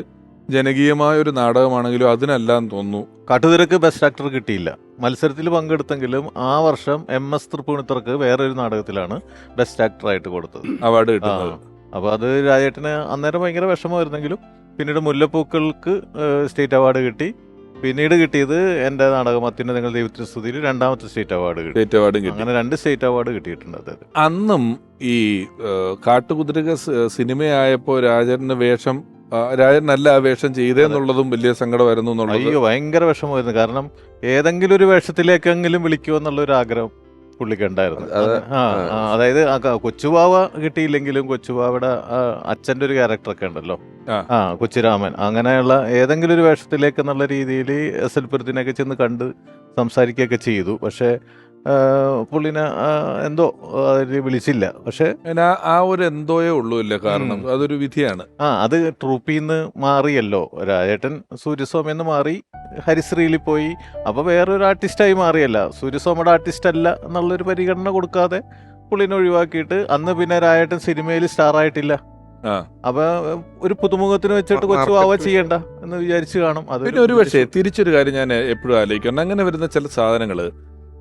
ജനകീയമായ ഒരു നാടകമാണെങ്കിലും അതിനല്ലാന്ന് തോന്നുന്നു.
കാട്ടുകുതിരക്ക് ബെസ്റ്റ് ആക്ടർ കിട്ടിയില്ല. മത്സരത്തിൽ പങ്കെടുത്തെങ്കിലും ആ വർഷം MS തൃപ്പൂണിത്തറക്ക് വേറൊരു നാടകത്തിലാണ് ബെസ്റ്റ് ആക്ടറായിട്ട് കൊടുത്തത്
അവാർഡ് കിട്ടുന്നത്.
അപ്പോൾ അത് രാജേട്ടന് അന്നേരം ഭയങ്കര വിഷമമായിരുന്നെങ്കിലും പിന്നീട് മുല്ലപ്പൂക്കൾക്ക് സ്റ്റേറ്റ് അവാർഡ് കിട്ടി. പിന്നീട് കിട്ടിയത് എൻ്റെ നാടകം അത്യുന്നതങ്ങൾ ദൈവത്തിന് സ്തുതിയിൽ 2ാമത്തെ സ്റ്റേറ്റ് അവാർഡ് കിട്ടി. അങ്ങനെ 2 സ്റ്റേറ്റ് അവാർഡ് കിട്ടിയിട്ടുണ്ട് അദ്ദേഹത്തിന്.
അന്നും ഈ കാട്ടുകുതിരക സിനിമയായപ്പോൾ രാജൻ നല്ല ആ വേഷം ചെയ്തേന്നുള്ളതും വലിയ സങ്കടമായിരുന്നു എന്നുള്ളത്.
അയ്യോ, ഭയങ്കര വിഷമമായിരുന്നു. കാരണം ഏതെങ്കിലും ഒരു വേഷത്തിലേക്കെങ്കിലും വിളിക്കുമോ എന്നുള്ളൊരു ആഗ്രഹം പുള്ളിക്ക് ഉണ്ടായിരുന്നു. അതായത് കൊച്ചുവാവ കിട്ടിയില്ലെങ്കിലും കൊച്ചുവാവയുടെ അച്ഛൻ്റെ ഒരു ക്യാരക്ടറൊക്കെ ഉണ്ടല്ലോ, കൊച്ചുരാമൻ, അങ്ങനെയുള്ള ഏതെങ്കിലും ഒരു വേഷത്തിലേക്ക് എന്നുള്ള രീതിയിൽ SL പുരത്തിനൊക്കെ ചെന്ന് കണ്ട് സംസാരിക്കുകയൊക്കെ ചെയ്തു. പക്ഷേ പുള്ളിനെ എന്തോ വിളിച്ചില്ല. പക്ഷെ
ആ ഒരു എന്തോയേ ഉള്ളൂ ഇല്ല, കാരണം അതൊരു വിധിയാണ്.
അത് ട്രൂപ്പിൽ നിന്ന് മാറിയല്ലോ, രാജേട്ടൻ സൂര്യസ്വാമിന്ന് മാറി ഹരിശ്രീയിൽ പോയി. അപ്പൊ വേറൊരു ആർട്ടിസ്റ്റായി മാറിയല്ല, സൂര്യസ്വാമിയുടെ ആർട്ടിസ്റ്റ് അല്ല എന്നുള്ളൊരു പരിഗണന കൊടുക്കാതെ പുള്ളിനെ ഒഴിവാക്കിയിട്ട് അന്ന് പിന്നെ രാജേട്ടൻ സിനിമയിൽ സ്റ്റാർ ആയിട്ടില്ല. അപ്പൊ ഒരു പുതുമുഖത്തിന് വെച്ചിട്ട് കൊച്ചുവാവ ചെയ്യണ്ട എന്ന് വിചാരിച്ചു കാണും. അത്
പിന്നെ ഒരു പക്ഷേ തിരിച്ചൊരു കാര്യം ഞാൻ എപ്പോഴും ആലോചിക്കണം, അങ്ങനെ വരുന്ന ചില സാധനങ്ങള്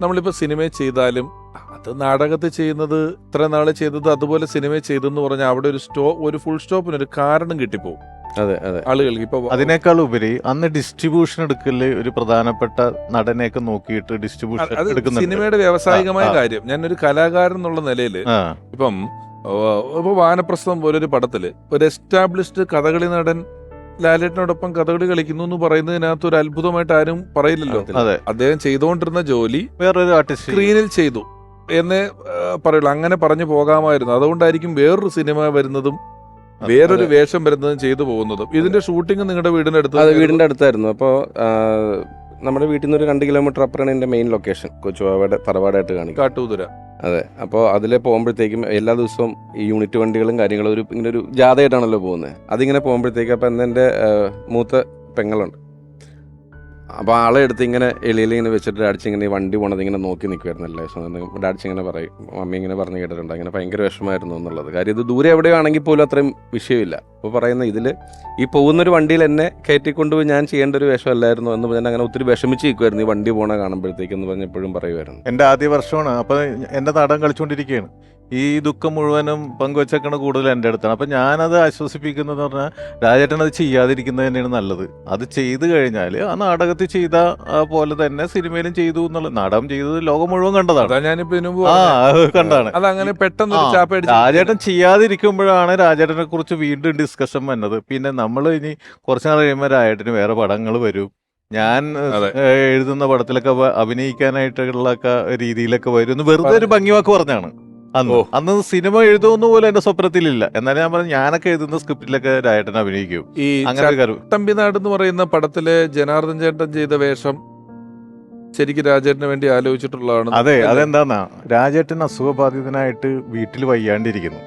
നമ്മളിപ്പോൾ സിനിമയിൽ ചെയ്താലും അത് നാടകത്തിൽ ചെയ്യുന്നത് ഇത്ര നാളെ ചെയ്തത് അതുപോലെ സിനിമയിൽ ചെയ്തെന്ന് പറഞ്ഞാൽ അവിടെ ഒരു ഫുൾ സ്റ്റോപ്പിന് ഒരു കാരണം കിട്ടിപ്പോവും.
അതെ
ആളുകൾക്ക് ഇപ്പൊ
അതിനേക്കാൾ ഉപരി അന്ന് ഡിസ്ട്രിബ്യൂഷൻ എടുക്കല് ഒരു പ്രധാനപ്പെട്ട നടനെയൊക്കെ നോക്കിയിട്ട് ഡിസ്ട്രിബ്യൂഷൻ എടുക്കുന്ന
സിനിമയുടെ വ്യാവസായികമായ കാര്യം. ഞാനൊരു കലാകാരൻ എന്നുള്ള നിലയിൽ ഇപ്പൊ വാനപ്രസ്ഥം പോലൊരു പടത്തില് ഒരു എസ്റ്റാബ്ലിഷ്ഡ് കഥകളി നടൻ ലാലേട്ടനോടൊപ്പം കഥകളി കളിക്കുന്നു എന്ന് പറയുന്നതിനകത്ത് ഒരു അത്ഭുതമായിട്ട് ആരും പറയില്ലല്ലോ.
അതെ,
അദ്ദേഹം ചെയ്തുകൊണ്ടിരുന്ന ജോലി
വേറൊരു ആർട്ടിസ്റ്റ്
സ്ക്രീനിൽ ചെയ്തു എന്നേ പറയുള്ളൂ. അങ്ങനെ പറഞ്ഞു പോകാമായിരുന്നു. അതുകൊണ്ടായിരിക്കും വേറൊരു സിനിമ വരുന്നതും വേറൊരു വേഷം വരുന്നതും ചെയ്തു പോകുന്നതും. ഇതിന്റെ ഷൂട്ടിംഗ് നിങ്ങളുടെ വീടിന്റെ അടുത്ത്?
അത് വീടിന്റെ അടുത്തായിരുന്നു. അപ്പോൾ നമ്മുടെ വീട്ടിൽ നിന്ന് ഒരു 2 കിലോമീറ്റർ അപ്പുറമാണ് എൻ്റെ മെയിൻ ലൊക്കേഷൻ, കൊച്ചുവാവയുടെ തറവാടായിട്ട് കാണിക്കും.
കാട്ടുകുതിര.
അതെ. അപ്പോൾ അതിലെ പോകുമ്പോഴത്തേക്കും എല്ലാ ദിവസവും ഈ യൂണിറ്റ് വണ്ടികളും കാര്യങ്ങളും ഇങ്ങനെ ഒരു ജാഥയായിട്ടാണല്ലോ പോകുന്നത്. അതിങ്ങനെ പോകുമ്പോഴത്തേക്കും അപ്പം എൻ്റെ മൂത്ത പെങ്ങളുണ്ട്. അപ്പോൾ ആളെ എടുത്ത് ഇങ്ങനെ എളിയിലിങ്ങനെ വെച്ചിട്ട് ഡാഡിച്ച് ഇങ്ങനെ ഈ വണ്ടി പോണത് ഇങ്ങനെ നോക്കി നിൽക്കുമായിരുന്നു എല്ലാ ദിവസവും. ഡാഡിച്ച് ഇങ്ങനെ പറയും, മമ്മി ഇങ്ങനെ പറഞ്ഞു കേട്ടിട്ടുണ്ട്, അങ്ങനെ ഭയങ്കര വിഷമമായിരുന്നു എന്നുള്ളത്. കാര്യം ഇത് ദൂരെ എവിടെയാണെങ്കിൽ പോലും അത്രയും വിഷയമില്ല. അപ്പോൾ പറയുന്ന ഇതിൽ ഈ പോകുന്നൊരു വണ്ടിയിൽ എന്നെ കയറ്റിക്കൊണ്ടുപോയി ഞാൻ ചെയ്യേണ്ട ഒരു വേഷമല്ലായിരുന്നു എന്ന് പറഞ്ഞാൽ അങ്ങനെ ഒത്തിരി വിഷമിച്ച് നിൽക്കുമായിരുന്നു ഈ വണ്ടി പോണ കാണുമ്പോഴത്തേക്കെന്ന് പറഞ്ഞപ്പോഴും പറയുമായിരുന്നു.
എൻ്റെ ആദ്യ വർഷമാണ്. അപ്പം എൻ്റെ നാടകം കളിച്ചുകൊണ്ടിരിക്കുകയാണ്. ഈ ദുഃഖം മുഴുവനും പങ്കുവച്ചേക്കണ കൂടുതൽ എൻ്റെ അടുത്താണ്. അപ്പം ഞാനത് ആശ്വസിപ്പിക്കുന്നത് പറഞ്ഞാൽ രാജേട്ടൻ അത് ചെയ്യാതിരിക്കുന്നത് തന്നെയാണ് നല്ലത്. അത് ചെയ്തു കഴിഞ്ഞാൽ ആ നാടകത്തിൽ ചെയ്ത പോലെ തന്നെ സിനിമയിലും ചെയ്തു എന്നുള്ള, നാടകം ചെയ്തത് ലോകം മുഴുവൻ കണ്ടതാണ്.
ഞാനിപ്പോ
കണ്ടാണ്.
അതങ്ങനെ പെട്ടെന്ന്
രാജേട്ടൻ ചെയ്യാതിരിക്കുമ്പോഴാണ് രാജേട്ടനെ കുറിച്ച് വീണ്ടും ഡിസ്കഷൻ വന്നത്. പിന്നെ നമ്മൾ ഇനി കുറച്ച് നാൾ കഴിയുമ്പോൾ രാജേട്ടന് വേറെ പടങ്ങൾ വരും, ഞാൻ എഴുതുന്ന പടത്തിലൊക്കെ അഭിനയിക്കാനായിട്ടുള്ള രീതിയിലൊക്കെ വരും, വെറുതെ ഒരു ഭംഗിവാക്ക് പറഞ്ഞാണ്. അന്ന് സിനിമ എഴുതുമെന്ന് പോലും എന്റെ സ്വപ്നത്തിലില്ല. എന്നാലും ഞാൻ പറഞ്ഞു ഞാനൊക്കെ എഴുതുന്ന സ്ക്രിപ്റ്റിലൊക്കെ രാജേട്ടൻ അഭിനയിക്കും.
ഈ തമ്പിനാട് എന്ന് പറയുന്ന പടത്തിലെ ജനാർദ്ദൻ ചേട്ടൻ ചെയ്ത വേഷം ശരിക്കും രാജേട്ടന് വേണ്ടി ആലോചിച്ചിട്ടുള്ളതാണ്.
അതെ, അതെന്താന്നാ, രാജേട്ടൻ അസുഖബാധിതനായിട്ട് വീട്ടിൽ വയ്യാണ്ടിരിക്കുന്നു.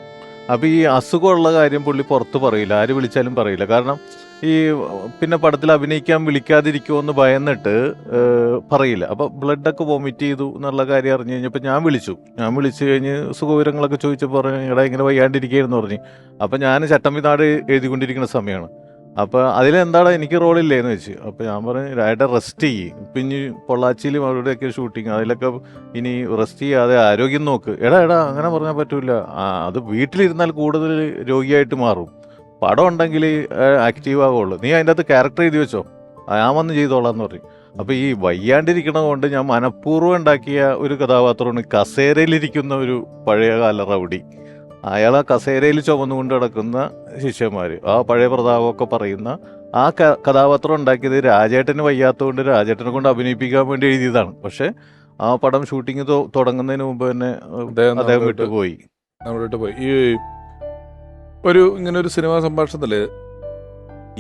അപ്പൊ ഈ അസുഖമുള്ള കാര്യം പുള്ളി പുറത്ത് പറയില്ല, ആര് വിളിച്ചാലും പറയില്ല. കാരണം ഈ പിന്നെ പടത്തിൽ അഭിനയിക്കാൻ വിളിക്കാതിരിക്കുമോ എന്ന് ഭയന്നിട്ട് പറയില്ല. അപ്പോൾ ബ്ലഡൊക്കെ വോമിറ്റ് ചെയ്തു എന്നുള്ള കാര്യം അറിഞ്ഞു കഴിഞ്ഞപ്പോൾ ഞാൻ വിളിച്ചു കഴിഞ്ഞ് സുഖവിവരങ്ങളൊക്കെ ചോദിച്ചപ്പോൾ പറഞ്ഞു എടാ ഇങ്ങനെ വയ്യാണ്ടിരിക്കുകയെന്ന് പറഞ്ഞു. അപ്പം ഞാൻ ചട്ടമ്പിനാട് എഴുതിക്കൊണ്ടിരിക്കുന്ന സമയമാണ്. അപ്പോൾ അതിലെന്താണ് എനിക്ക് റോളില്ലേന്ന് വെച്ച്. അപ്പോൾ ഞാൻ പറഞ്ഞു രാജേട്ടൻ റെസ്റ്റ് ചെയ്യും, ഇപ്പം ഇനി പൊള്ളാച്ചിയിലും അവിടെയൊക്കെ ഷൂട്ടിങ്, അതിലൊക്കെ ഇനി റെസ്റ്റ് ചെയ്യാതെ ആരോഗ്യം നോക്ക്. എടാ അങ്ങനെ പറഞ്ഞാൽ പറ്റൂല, അത് വീട്ടിലിരുന്നാൽ കൂടുതൽ രോഗിയായിട്ട് മാറും, പടം ഉണ്ടെങ്കിൽ ആക്റ്റീവ് ആകുള്ളൂ, നീ അതിൻ്റെ അകത്ത് ക്യാരക്ടർ എഴുതി വെച്ചോ, ഞാൻ വന്ന് ചെയ്തോളാം എന്ന് പറയും. അപ്പോൾ ഈ വയ്യാണ്ടിരിക്കണ കൊണ്ട് ഞാൻ മനഃപൂർവ്വം ഉണ്ടാക്കിയ ഒരു കഥാപാത്രമാണ് കസേരയിലിരിക്കുന്ന ഒരു പഴയകാല റൗഡി. അയാൾ ആ കസേരയിൽ ചുമന്നുകൊണ്ട് കിടക്കുന്ന ശിഷ്യന്മാർ, ആ പഴയ പ്രതാപമൊക്കെ പറയുന്ന ആ കഥാപാത്രം ഉണ്ടാക്കിയത് രാജേട്ടന് വയ്യാത്തതുകൊണ്ട് രാജേട്ടനെ കൊണ്ട് അഭിനയിപ്പിക്കാൻ വേണ്ടി എഴുതിയതാണ്. പക്ഷെ ആ പടം ഷൂട്ടിങ് തുടങ്ങുന്നതിന് മുമ്പ് തന്നെ അദ്ദേഹം വിട്ടുപോയി.
ഈ ഇങ്ങനെ ഒരു സിനിമാ സംഭാഷണത്തില്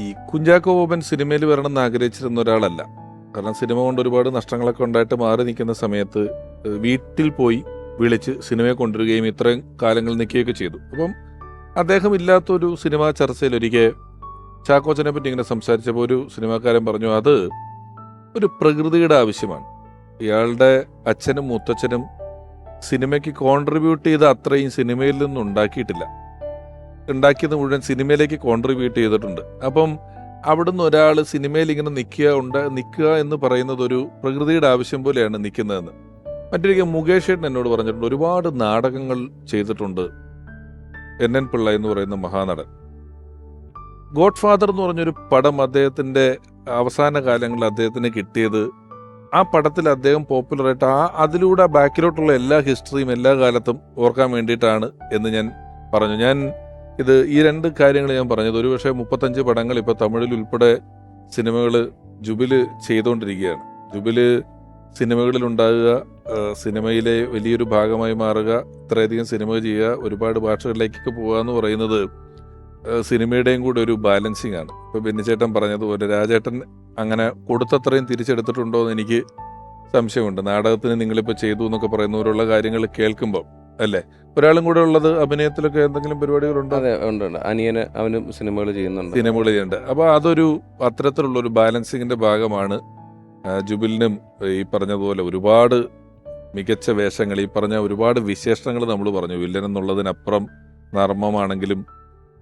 ഈ കുഞ്ചാക്കോ ബോബൻ സിനിമയിൽ വരണമെന്ന് ആഗ്രഹിച്ചിരുന്ന ഒരാളല്ല. കാരണം സിനിമ കൊണ്ട് ഒരുപാട് നഷ്ടങ്ങളൊക്കെ ഉണ്ടായിട്ട് മാറി നിൽക്കുന്ന സമയത്ത് വീട്ടിൽ പോയി വിളിച്ച് സിനിമയെ കൊണ്ടുവരികയും ഇത്രയും കാലങ്ങൾ നിൽക്കുകയൊക്കെ ചെയ്തു. അപ്പം അദ്ദേഹം ഇല്ലാത്തൊരു സിനിമാ ചർച്ചയിൽ ഒരിക്കൽ ചാക്കോച്ചനെ പറ്റി ഇങ്ങനെ സംസാരിച്ചപ്പോൾ ഒരു സിനിമാക്കാരൻ പറഞ്ഞു അത് ഒരു പ്രകൃതിയുടെ ആവശ്യമാണ്. ഇയാളുടെ അച്ഛനും മുത്തച്ഛനും സിനിമയ്ക്ക് കോൺട്രിബ്യൂട്ട് ചെയ്ത അത്രയും സിനിമയിൽ നിന്നും ഉണ്ടാക്കിയത് മുഴുവൻ സിനിമയിലേക്ക് കോൺട്രിബ്യൂട്ട് ചെയ്തിട്ടുണ്ട്. അപ്പം അവിടുന്ന് ഒരാൾ സിനിമയിൽ ഇങ്ങനെ നിൽക്കുക എന്ന് പറയുന്നത് ഒരു പ്രകൃതിയുടെ ആവശ്യം പോലെയാണ് നിൽക്കുന്നതെന്ന്. മറ്റൊരിക്കൽ മുകേഷ് ഏട്ടൻ എന്നോട് പറഞ്ഞിട്ടുണ്ട് ഒരുപാട് നാടകങ്ങൾ ചെയ്തിട്ടുണ്ട് NN പിള്ള എന്ന് പറയുന്ന മഹാനടൻ. ഗോഡ് ഫാദർ എന്ന് പറഞ്ഞൊരു പടം അദ്ദേഹത്തിൻ്റെ അവസാന കാലങ്ങളിൽ അദ്ദേഹത്തിന് കിട്ടിയത്, ആ പടത്തിൽ അദ്ദേഹം പോപ്പുലറായിട്ട് അതിലൂടെ ബാക്കിലോട്ടുള്ള എല്ലാ ഹിസ്റ്ററിയും എല്ലാ കാലത്തും ഓർക്കാൻ വേണ്ടിയിട്ടാണ് എന്ന് ഞാൻ പറഞ്ഞു. ഈ 2 കാര്യങ്ങൾ ഞാൻ പറഞ്ഞത്. ഒരുപക്ഷെ 35 പടങ്ങൾ ഇപ്പോൾ തമിഴിൽ ഉൾപ്പെടെ സിനിമകൾ ജുബില് ചെയ്തുകൊണ്ടിരിക്കുകയാണ്. ജുബില് സിനിമകളിൽ ഉണ്ടാകുക, സിനിമയിലെ വലിയൊരു ഭാഗമായി മാറുക, ഇത്രയധികം സിനിമ ചെയ്യുക, ഒരുപാട് ഭാഷകളിലേക്കൊക്കെ പോകുക എന്ന് പറയുന്നത് സിനിമയുടെയും കൂടെ ഒരു ബാലൻസിങ് ആണ്. ഇപ്പോൾ ബെന്നിച്ചേട്ടൻ പറഞ്ഞതുപോലെ രാജേട്ടൻ അങ്ങനെ കൊടുത്തത്രയും തിരിച്ചെടുത്തിട്ടുണ്ടോ എന്ന് എനിക്ക് സംശയമുണ്ട്. നാടകത്തിന് നിങ്ങളിപ്പോൾ ചെയ്തു എന്നൊക്കെ പറയുന്നവരുള്ള കാര്യങ്ങൾ കേൾക്കുമ്പോൾ അല്ലേ. ഒരാളും കൂടെ ഉള്ളത് അഭിനയത്തിലൊക്കെ എന്തെങ്കിലും പരിപാടികളുണ്ടോ?
അതെ ഉണ്ട്. അവനും സിനിമകൾ ചെയ്യുന്നുണ്ട്.
അപ്പോൾ അത്തരത്തിലുള്ളൊരു ബാലൻസിങ്ങിന്റെ ഭാഗമാണ് ജുബിലിനും ഈ പറഞ്ഞതുപോലെ ഒരുപാട് മികച്ച വേഷങ്ങൾ, ഈ പറഞ്ഞ ഒരുപാട് വിശേഷണങ്ങൾ നമ്മൾ പറഞ്ഞു. വില്ലൻ എന്നുള്ളതിനപ്പുറം നർമ്മമാണെങ്കിലും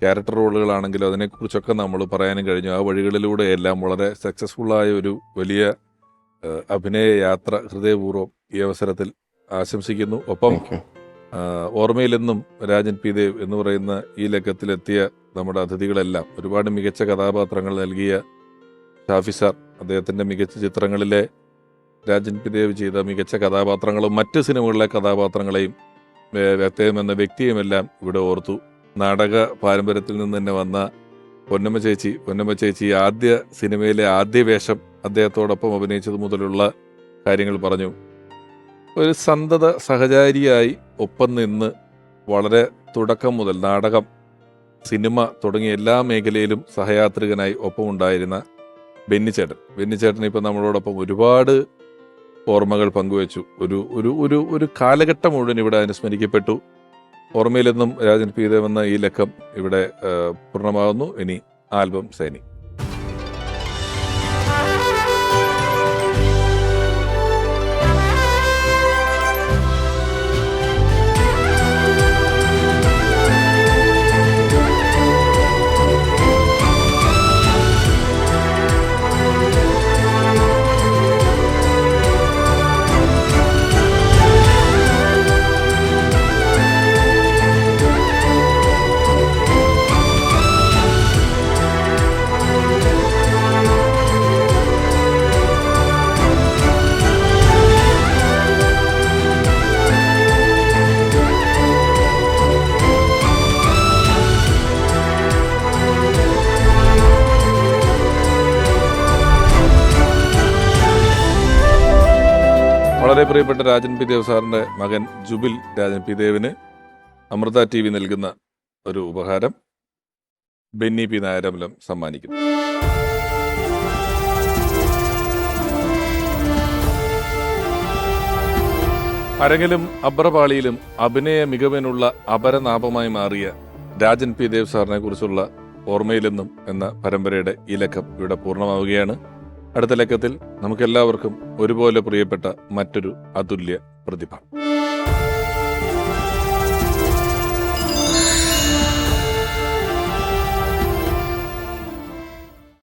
ക്യാരക്ടർ റോളുകളാണെങ്കിലും അതിനെക്കുറിച്ചൊക്കെ നമ്മൾ പറയാനും കഴിഞ്ഞു. ആ വഴികളിലൂടെ എല്ലാം വളരെ സക്സസ്ഫുള്ളായ ഒരു വലിയ അഭിനയ യാത്ര ഹൃദയപൂർവ്വം ഈ അവസരത്തിൽ ആശംസിക്കുന്നു. ഒപ്പം ഓർമ്മയിലെന്നും രാജൻ പി ദേവ് എന്ന് പറയുന്ന ഈ ലക്കത്തിലെത്തിയ നമ്മുടെ അതിഥികളെല്ലാം ഒരുപാട് മികച്ച കഥാപാത്രങ്ങൾ നൽകിയ ഷാഫി സാർ, അദ്ദേഹത്തിൻ്റെ മികച്ച ചിത്രങ്ങളിലെ രാജൻ പി ദേവ് ചെയ്ത മികച്ച കഥാപാത്രങ്ങളും മറ്റ് സിനിമകളിലെ കഥാപാത്രങ്ങളെയും വ്യക്തം എന്ന വ്യക്തിയുമെല്ലാം ഇവിടെ ഓർത്തു. നാടക പാരമ്പര്യത്തിൽ നിന്ന് തന്നെ വന്ന പൊന്നമ്മ ചേച്ചി ആദ്യ സിനിമയിലെ ആദ്യ വേഷം അദ്ദേഹത്തോടൊപ്പം അഭിനയിച്ചത് മുതലുള്ള കാര്യങ്ങൾ പറഞ്ഞു. ഒരു സന്തത സഹചാരിയായി ഒപ്പം നിന്ന് വളരെ തുടക്കം മുതൽ നാടകം, സിനിമ തുടങ്ങിയ എല്ലാ മേഖലയിലും സഹയാത്രികനായി ഒപ്പമുണ്ടായിരുന്ന ബെന്നിച്ചേട്ടൻ ഇപ്പം നമ്മളോടൊപ്പം ഒരുപാട് ഓർമ്മകൾ പങ്കുവച്ചു. ഒരു കാലഘട്ടം മുഴുവൻ ഇവിടെ അനുസ്മരിക്കപ്പെട്ടു. ഓർമ്മയിലെന്നും രാജൻ പി ദേവ് എന്ന ഈ ലക്കം ഇവിടെ പൂർണ്ണമാകുന്നു. ഇനി ആൽബം സൈനി. വളരെ പ്രിയപ്പെട്ട രാജൻ പി ദേവ് സാറിൻ്റെ മകൻ ജുബിൽ രാജൻ പി ദേവിന് അമൃത TV നൽകുന്ന ഒരു ഉപഹാരം ബെന്നി പി നായരമ്പലം സമ്മാനിക്കുന്നു. അരങ്ങിലും അബ്രപാളിയിലും അഭിനയ മികവിനുള്ള അപരനാഭമായി മാറിയ രാജൻ പി ദേവ് സാറിനെ കുറിച്ചുള്ള ഓർമ്മയിലെന്നും എന്ന പരമ്പരയുടെ ഈ ലക്കം ഇവിടെ പൂർണ്ണമാവുകയാണ്. അടുത്ത ലക്കത്തിൽ നമുക്കെല്ലാവർക്കും ഒരുപോലെ പ്രിയപ്പെട്ട മറ്റൊരു അതുല്യ പ്രതിഭ.